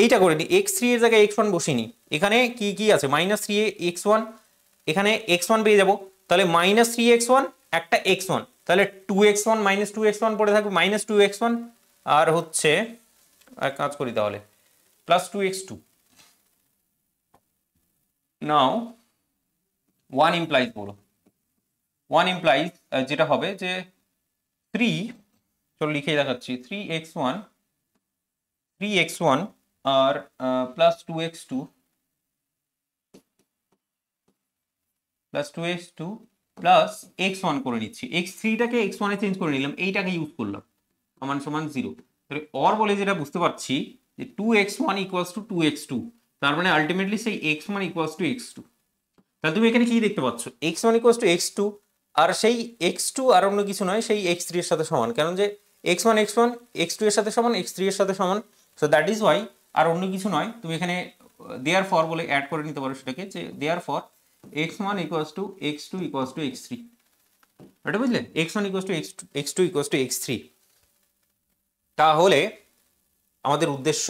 এইটা করে নিই, x3 এর জায়গায় x1 বসিয়ে নিই, এখানে কি কি আছে -3x1, এখানে x1 পেয়ে যাব, তাহলে -3x1 একটা x1, তাহলে 2x1 -2x1 পড়ে থাকবে -2x1, আর হচ্ছে এক কাজ করি তাহলে +2x2। নাও 1 ইমপ্লাইজ বলো, 1 ইমপ্লাইজ যেটা হবে যে 3, চলো লিখে দেখাচ্ছি, 3x1 আর +2x2 প্লাস x1 করে নিচ্ছি, x3টাকে x1 এ চেঞ্জ করে নিলাম, এইটাকে ইউজ করলাম, সমান সমান 0। তাহলে অর বলে যেটা বুঝতে পারছি যে 2x1 ইকুয়ালস টু 2x2, তার মানে আলটিমেটলি সেই x1 ইকুয়ালস টু x2। তাহলে তুমি এখানে কি দেখতে পাচ্ছ, x1 ইকুয়ালস টু x2, আর সেই x2 আর অন্য কিছু নয়, সেই x3 এর সাথে সমান, কারণ যে x1 x2 এর সাথে সমান, x3 এর সাথে সমান, সো দ্যাট ইজ ওয়াই, আর অন্য কিছু নয়। তুমি এখানে দেয়ার ফর বলে অ্যাড করে নিতে পারো সেটাকে, যে therefore x1 equals to x2 equals to x3, এটা বুঝলে, x1 equals to x2 equals to x3। তাহলে আমাদের উদ্দেশ্য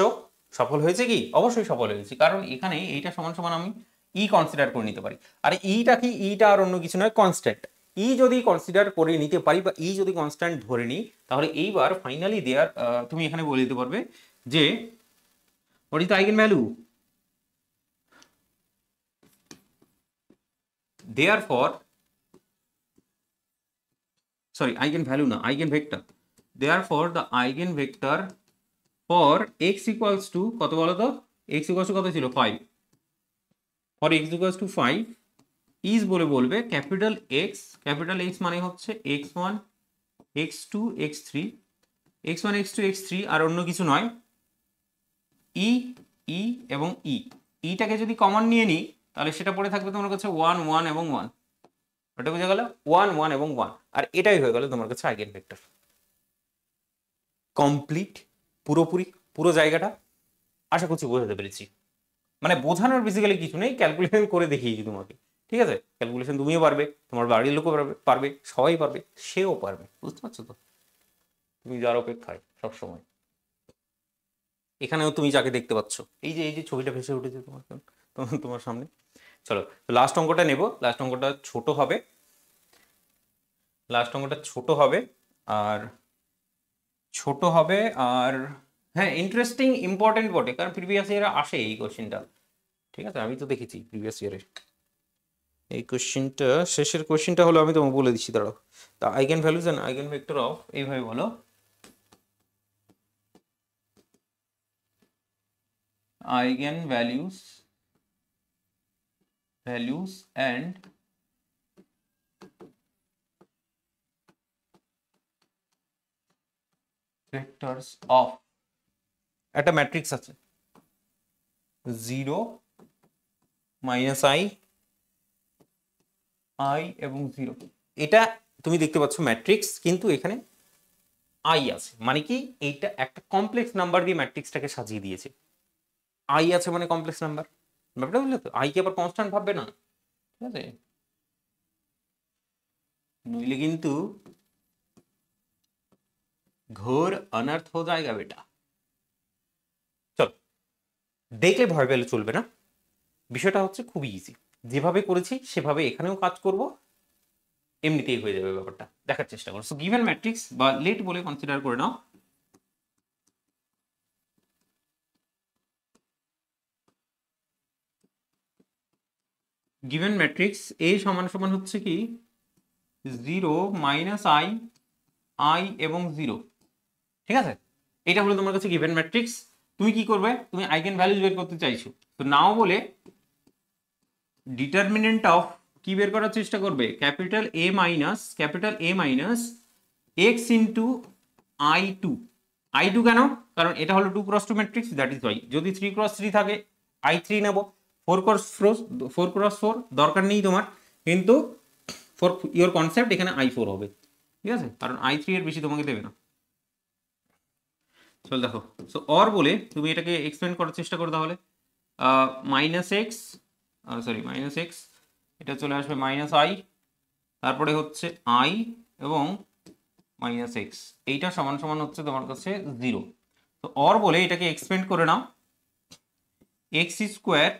সফল হয়েছে কি? অবশ্যই সফল হয়েছে, কারণ এখানে এইটা সমান সমান আমি ই কনসিডার করে নিতে পারি, আর ইটা কি, ইটা আর অন্য কিছু নয়, কনস্ট্যান্ট। ই যদি কনসিডার করে নিতে পারি বা ই যদি কনস্ট্যান্ট ধরে নিই, তাহলে এইবার ফাইনালি দেয়ার তুমি এখানে বলে দিতে পারবে যে what is the eigen value, therefore sorry eigen value না, eigen vector, therefore the eigen vector for x equals to কত বলো তো, x equals to কত ছিল 5, for x equals to 5 is বলে বলবে ক্যাপিটাল X মানে হচ্ছে x1 x2 x3, x1 x2 x3 আর অন্য কিছু নয়, ই ই এবং ই, ইটাকে যদি কমন নিয়ে নিই তাহলে সেটা পড়ে থাকবে তোমার কাছে 1 1 এবং 1, ওটা বুঝে গেল, 1 1 এবং 1, আর এটাই হয়ে গেল তোমার কাছে আইগেন ভেক্টর। কমপ্লিট, পুরোপুরি পুরো জায়গাটা আশা করছি বোঝাতে পেরেছি। মানে বোঝানোর বেসিক্যালি কিছু নেই, ক্যালকুলেশন করে দেখিয়েছি তোমাকে, ঠিক আছে? ক্যালকুলেশন তুমিও পারবে, তোমার বাড়ির লোকও পারবে, সবাই পারবে, সেও পারবে, বুঝতে পারছো তো? তুমি যার অপেক্ষায় সবসময়। এখানেও তুমি যাকে দেখতে পাচ্ছ, এই যে ছবিটা ভেসে উঠেছে তোমার সামনে। চলো লাস্ট অঙ্কটা নেব, লাস্ট অঙ্কটা ছোট হবে, আর হ্যাঁ ইন্টারেস্টিং ইম্পর্টেন্ট বটে, কারণ প্রিভিয়াস ইয়ারে আসে এই কোশ্চেনটা, ঠিক আছে? আমি তো দেখেছি প্রিভিয়াস ইয়ারে এই কোশ্চেনটা, শেষের কোশ্চেনটা হলো, আমি তোমাকে বলে দিচ্ছি, দাঁড়াও, the eigen values and eigen vector of, এইভাবে বলো, eigen values and vectors of, একটা ম্যাট্রিক্স আছে 0 -i i এবং 0, এটা তুমি দেখতে পাচ্ছ ম্যাট্রিক্স, কিন্তু এখানে i আছে, মানে কি এইটা একটা কমপ্লেক্স নাম্বার দিয়ে ম্যাট্রিক্সটাকে সাজিয়ে দিয়েছে। i আছে মানে কমপ্লেক্স নাম্বার, ব্যাপারটা বুঝলে তো? i কে আবার কনস্ট্যান্ট ভাববে না, ঠিক আছে? নইলে কিন্তু ঘোর অনর্থ হয়ে যায়গা বেটা। চল, দেখলে ভয় পেলে চলবে না, বিষয়টা হচ্ছে খুবই ইজি, যেভাবে করেছি সেভাবে এখানেও কাজ করব, এমনিতেই হয়ে যাবে ব্যাপারটা, দেখার চেষ্টা করো। সো গিভেন ম্যাট্রিক্স বা লেট বলে কনসিডার করে নাও, গিভেন ম্যাট্রিক্স এ সমান সমান হচ্ছে কি 0 -i i এবং 0, ঠিক আছে? এটা হলো তোমার কাছে গিভেন ম্যাট্রিক্স। তুমি কি করবে, তুমি আইগেন ভ্যালুজ বের করতে চাইছো, তো নাও বলে ডিটারমিনেন্ট অফ কি বের করার চেষ্টা করবে, capital A minus X into I2 কেন, কারণ এটা হলো 2x2 matrix, that is Y. যদি 3x3 থাকে I3 নেব, 4x4 দরকার নেই তোমার, কিন্তু ফর ইওর কনসেপ্ট এখানে I4 হবে, ঠিক আছে, কারণ I3 এর বেশি তোমাকে দেবে না। চল দেখো, সো অর বলে তুমি এটাকে এক্সপ্লেন করার চেষ্টা করো তাহলে, মাইনাস এক্স, এটা চলে আসবে -I, তারপরে হচ্ছে I এবং -x, এইটা সমান সমান হচ্ছে তোমার কাছে 0। তো অর বলে এটাকে এক্সপেন্ড করে নাও, x স্কোয়ার,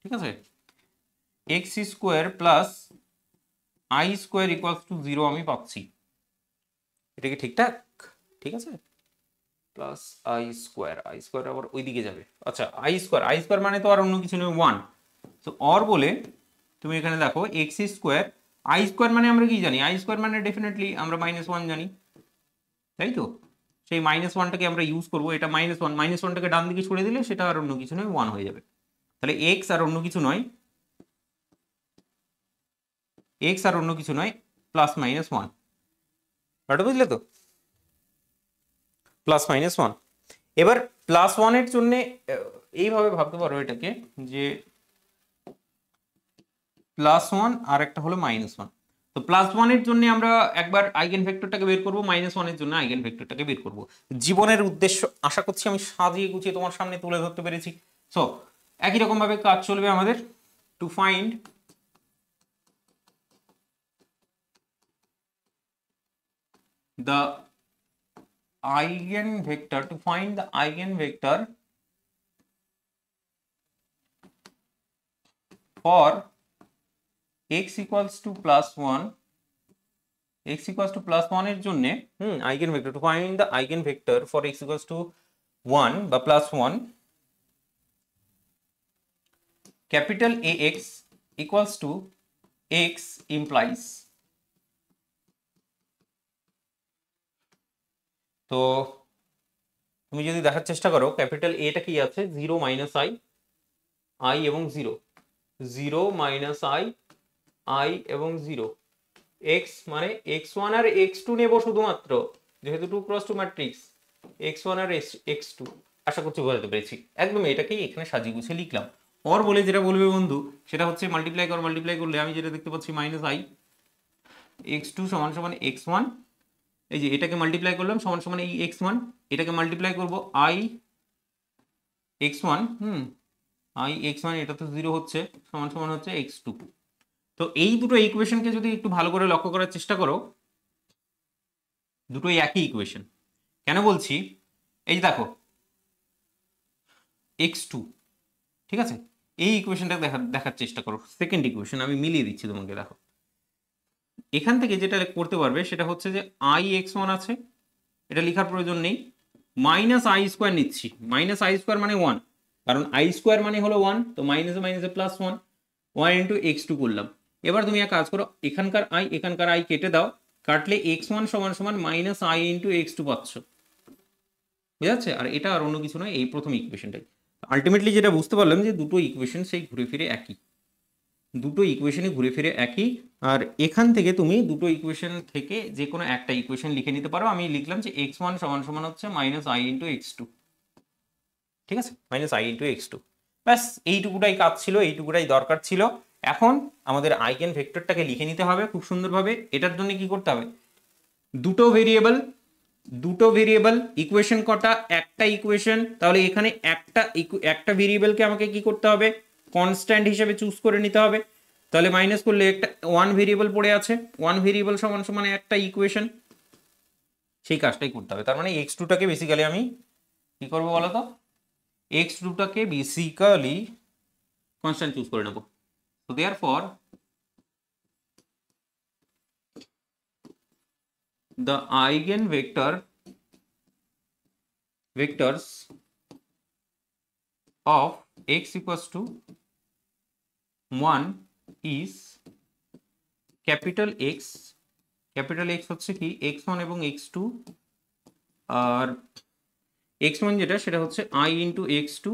ঠিক আছে, x square plus I square equals to 0 আমি পাচ্ছি, এটা কি ঠিকঠাক? ঠিক আছে, প্লাস I স্কোয়ার আবার ওইদিকে যাবে, আচ্ছা I স্কোয়ার মানে তো আর অন্য কিছু নেই 1। তো অর বলে তুমি এখানে দেখো x স্কোয়ার, I স্কোয়ার মানে আমরা কি জানি, I স্কোয়ার মানে ডেফিনেটলি আমরা -1 জানি, তাই তো, সেই -1টাকে আমরা ইউজ করবো, এটা -1টাকে ডান দিকে ছড়ে দিলে সেটা আর অন্য কিছু নয় 1 হয়ে যাবে, তাহলে x আর অন্য কিছু নয় +-1, এটা বুঝলে তো, +-1। এবার +1 এর জন্য এইভাবে ভাবতে পারো এটাকে, যে +1 আর একটা হলো -1। তো +1 এর জন্য আমরা একবার আইগেন ভেক্টরটাকে বের করব, -1 এর জন্য আইগেন ভেক্টরটাকে বের করব। জীবনের উদ্দেশ্য আশা করছি আমি সাজিয়ে গুছিয়ে তোমার সামনে তুলে ধরতে পেরেছি। সো একই রকম ভাবে কাজ চলবে আমাদের, to find the eigenvector, for x equals to +1, এর জন্য eigenvector, to find the eigenvector for x equals to 1 বা +1, capital AX equals to x implies, তো তুমি যদি দেখার চেষ্টা করো ক্যাপিটাল এটা কি আছে, 0 -I এবং 0 I এবং 0, x মানে x1 আর x2 নেব শুধুমাত্র, যেহেতু 2x2 ম্যাট্রিক্স, x1 আর x2, আশা করছি বোঝাতে পেরেছি। একদম এটাকেই এখানে সাজিয়ে গুছিয়ে লিখলাম। অর বলে যেটা বলবে বন্ধু সেটা হচ্ছে মাল্টিপ্লাই করলে আমি যেটা দেখতে পাচ্ছি -I x2 = x1, এই যে এটাকে মাল্টিপ্লাই করলাম সমান এই x1, এটাকে মাল্টিপ্লাই করব I x1, I x1, এটা তো 0 হচ্ছে, সমান হচ্ছে x2। তো এই দুটো ইকুয়েশনকে যদি একটু ভালো করে লক্ষ্য করার চেষ্টা করো, দুটোই একই ইকুয়েশন। কেন বলছি, এই যে দেখো x2, ঠিক আছে, এই ইকুয়েশনটা দেখার চেষ্টা করো, সেকেন্ড ইকুয়েশন আমি মিলিয়ে দিচ্ছি তোমাকে। দেখো এখান থেকে যেটা করতে পারবে সেটা হচ্ছে যে I x1 আছে, এটা লেখার প্রয়োজন নেই, -I² নিচ্ছি, -I² মানে 1, কারণ I² মানে হলো 1, তো মাইনাসে মাইনাসে +1, 1 ইন্টু x2 করলাম। এবার তুমি এক কাজ করো, এখানকার I কেটে দাও, কাটলে x1 = -I ইন্টু x2 পাচ্ছ, বুঝা যাচ্ছে? আর এটা আর অন্য কিছু নয়, এই প্রথম ইকুয়েশনটাই। আলটিমেটলি যেটা বুঝতে পারলাম যে দুটো ইকুয়েশন সেই ঘুরে ফিরে একই, দুটো ইকুয়েশনই ঘুরে ফিরে একই। আর এখান থেকে তুমি দুটো ইকুয়েশন থেকে যে কোনো একটা ইকুয়েশন লিখে নিতে পারো। আমি লিখলাম যে x1 = হচ্ছে -I ইন্টু x2, ঠিক আছে, -I ইন্টু x2, ব্যাস এইটুকুটাই কাজ ছিল, এইটুকুটাই দরকার ছিল। এখন আমাদের আইগেন ভেক্টরটাকে লিখে নিতে হবে খুব সুন্দরভাবে। এটার জন্য কি করতে হবে, দুটো ভেরিয়েবল, ইকুয়েশন কটা, একটা ইকুয়েশন, তাহলে এখানে একটা ভেরিয়েবলকে আমাকে কি করতে হবে, কনস্ট্যান্ট হিসেবে চুজ করে নিতে হবে। তাহলে মাইনাস করলে একটা 1 ভেরিয়েবল পড়ে আছে, 1 ভেরিয়েবল সমান একটা ইকুয়েশন, সেই কাজটাই করতে হবে। তার মানে x2টাকে বেসিক্যালি আমি কি করবো বলো তো, x2টাকে বেসিক্যালি কনস্ট্যান্ট চুজ করে নেব। তো therefore the vectors of x equals to 1 is capital X হচ্ছে কি x1 এবং x2, আর x1 যেটা সেটা হচ্ছে I ইন্টু x2,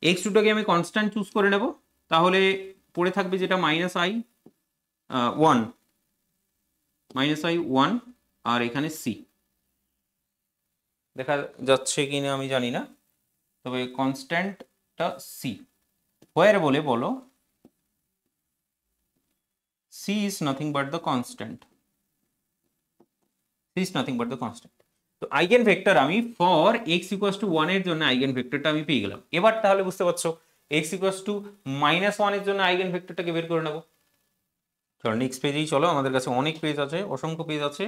x2টাকে আমি কনস্ট্যান্ট চুজ করে নেব, তাহলে পড়ে থাকবে যেটা -i1 -i1 আর এখানে c, দেখা যাচ্ছে কিনা আমি জানি না, তবে কনস্ট্যান্টটা c হোয়ার বলে বলো c is nothing but the constant, c is nothing but the constant। তো আইগেন ভেক্টর আমি ফর x = 1 এর জন্য আইগেন ভেক্টরটা আমি পেয়ে গেলাম। এবার তাহলে বুঝতে পারছো x = -1 এর জন্য আইগেন ভেক্টরটাকে বের করে নেব। চলো নেক্সট পেজেই চলো, আমাদের কাছে অনেক পেজ আছে, অসংখ্য পেজ আছে।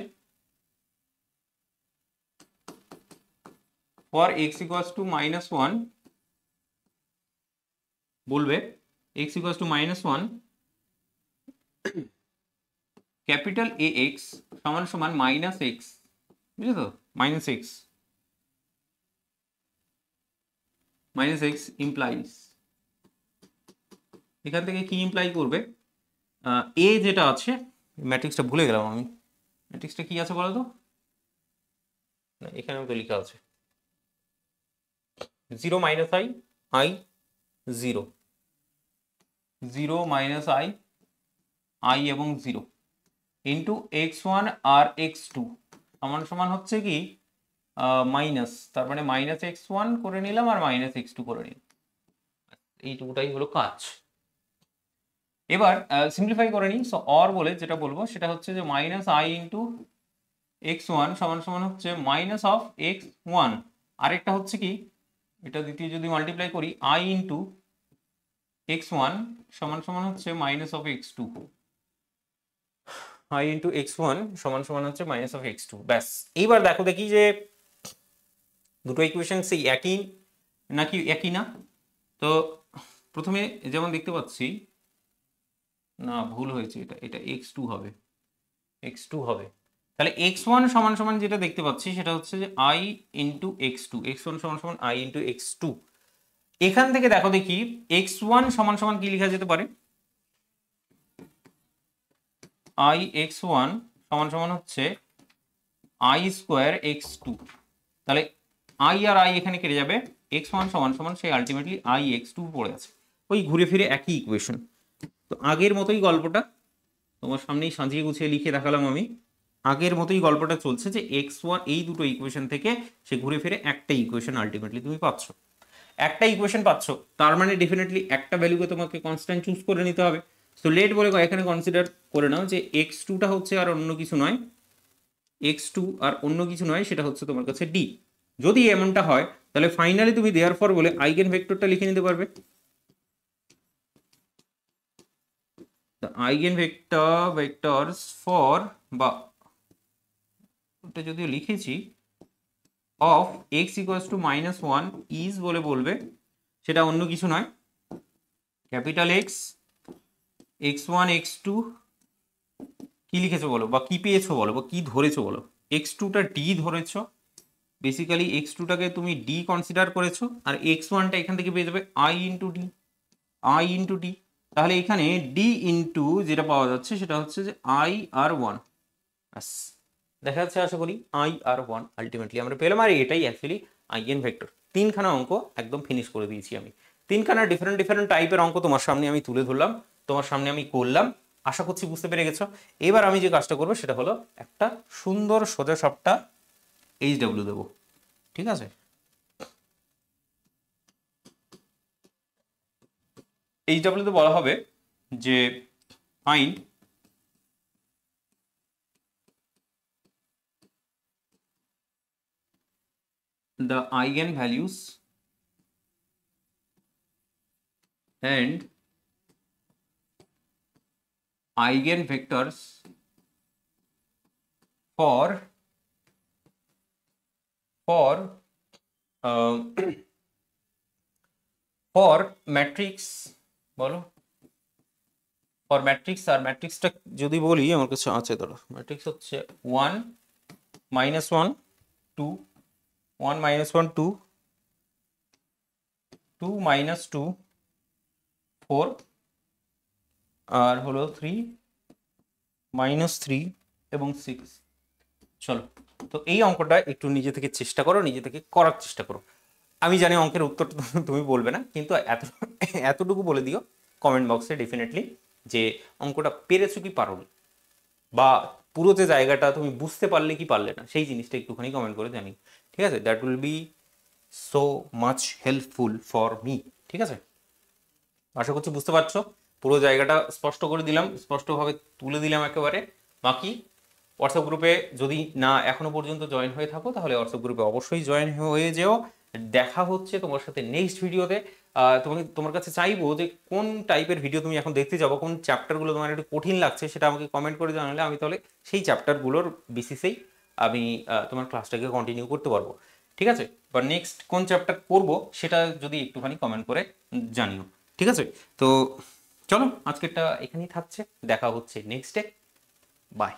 ফর x = -1 বলবে x = -1 ক্যাপিটাল AX সমান সমান -x, বুঝলে তো, -x ইমপ্লাইজ, এখান থেকে কি ইমপ্লাই করবে, এ যেটা আছে, ম্যাট্রিক্সটা ভুলে গেলাম আমি, ম্যাট্রিক্সটা কি আছে বলো তো, না এখানেও তো লেখা আছে 0 - i 0 0 - i এবং 0 ইন্টু x1 আর x2 সমান সমান হচ্ছে কি মাইনাস, তার মানে -x1 করে নিলাম আর -x2 করে নিলাম, এইটুকুটাই হলো কাজ। এবার সিম্পলিফাই করে নিই। সো অর বলে যেটা বলবো সেটা হচ্ছে যে -i ইন্টু x1 সমান সমান হচ্ছে -(x1), আরেকটা হচ্ছে কি, এটা দ্বিতীয় যদি মাল্টিপ্লাই করি i ইন্টু x1 সমান সমান হচ্ছে -(x2), i ইন্টু x1 সমান সমান হচ্ছে -(x2), ব্যাস। এইবার দেখো দেখি যে দুটো ইকুয়েশন সেই একই নাকি একই না। তো প্রথমে যেমন দেখতে পাচ্ছি, না ভুল হয়েছে, এটা x2 হবে, x2 হবে, তাহলে x1 সমান সমান যেটা দেখতে পাচ্ছি সেটা হচ্ছে যে i ইন্টু x2, x1 সমান সমান i ইন্টু x2। এখান থেকে দেখো দেখি x1 সমান সমান কি লেখা যেতে পারে, i x1 সমান সমান হচ্ছে i স্কোয়ার x2, তাহলে i আর i এখানে কেটে যাবে, x1 সমান সমান সেই আলটিমেটলি i x2 পড়ে আছে, ওই ঘুরে ফিরে একই ইকুয়েশন। তো আগের মতোই গল্পটা তোমার সামনেই সাজিয়ে গুছিয়ে লিখে দেখালাম আমি, আগের মতোই গল্পটা চলছে যে x1 এই দুটো ইকুয়েশন থেকে সে ঘুরে ফিরে একটা ইকুয়েশন আলটিমেটলি তুমি পাচ্ছ, একটা ইকুয়েশন পাচ্ছ, তার মানে ডেফিনেটলি একটা ভ্যালুকে তোমাকে কনস্ট্যান্ট চুজ করে নিতে হবে। সো লেট বলে এখানে কনসিডার করে নাও যে x2টা হচ্ছে আর অন্য কিছু নয়, x2 আর অন্য কিছু নয়, সেটা হচ্ছে তোমার কাছে d। যদি এমনটা হয় তাহলে ফাইনালি তুমি দেয়ারফর বলে আইগেন ভেক্টরটা লিখে নিতে পারবে। the eigenvectors for, বা ওটা যদিও লিখেছি, of x = -1 is বলে বলবে, সেটা অন্য কিছু নয়, ক্যাপিটাল X x1 x2 কি লিখেছো বলো, বা কি পেয়েছো বলো, বা কি ধরেছো বলো, x2টা d ধরেছো, বেসিক্যালি x2টাকে তুমি d কনসিডার করেছো, আর x1টা এখান থেকে পেয়ে যাবে i ইন্টু d, তাহলে এখানে d ইন্টু যেটা পাওয়া যাচ্ছে সেটা হচ্ছে যে i আর 1, ব্যাস দেখা যাচ্ছে আশা করি i আর 1 আলটিমেটলি আমরা পেলাম, আর এটাই অ্যাকচুয়ালি আইগেন ভেক্টর। তিনখানা অঙ্ক একদম ফিনিশ করে দিয়েছি আমি, তিনখানা ডিফারেন্ট ডিফারেন্ট টাইপের অঙ্ক তোমার সামনে আমি তুলে ধরলাম, তোমার সামনে আমি করলাম, আশা করছি বুঝতে পেরে গেছো। এবার আমি যে কাজটা করবো সেটা হলো একটা সুন্দর সোজা সাপটা HW দেবো, ঠিক আছে। HW তে বলা হবে যে find the eigenvalues and eigenvectors for matrix, বলো ফর ম্যাট্রিক্স, আর ম্যাট্রিক্সটা যদি বলি আমার কাছে আছে, ধরো ম্যাট্রিক্স হচ্ছে 1 -1 2 1 -1 2 2 -2 4 আর হলো 3 -3 এবং 6। চলো তো এই অঙ্কটা একটু নিজে থেকে চেষ্টা করো, নিজে থেকে করার চেষ্টা করো। আমি জানি অঙ্কের উত্তর তুমি বলবে না, কিন্তু এতটুকু বলে দিও কমেন্ট বক্সে ডেফিনেটলি যে অঙ্কটা পেরেছো কি পারো, বা পুরো যে জায়গাটা তুমি বুঝতে পারলে কি পারলে না সেই জিনিসটা একটুখানি কমেন্ট করে জানি, ঠিক আছে? That will be so much helpful for me, ঠিক আছে? আশা করছি বুঝতে পারছো, পুরো জায়গাটা স্পষ্ট করে দিলাম, স্পষ্টভাবে তুলে দিলাম একেবারে। বাকি হোয়াটসঅ্যাপ গ্রুপে যদি না এখনো পর্যন্ত জয়েন হয়ে থাকো তাহলে হোয়াটসঅ্যাপ গ্রুপে অবশ্যই জয়েন হয়ে যেও। দেখা হচ্ছে তোমার সাথে নেক্সট ভিডিওতে। তোমার কাছে চাইবো যে কোন টাইপের ভিডিও তুমি এখন দেখতে যাবো, কোন চ্যাপ্টারগুলো তোমার একটু কঠিন লাগছে সেটা আমাকে কমেন্ট করে জানালে আমি তাহলে সেই চ্যাপ্টারগুলোর বেসিসেই আমি তোমার ক্লাসটাকে কন্টিনিউ করতে পারবো, ঠিক আছে? বা নেক্সট কোন চ্যাপ্টার করবো সেটা যদি একটুখানি কমেন্ট করে জানিও, ঠিক আছে? তো চলো আজকেরটা এখানেই থাকছে, দেখা হচ্ছে নেক্সটে, বাই।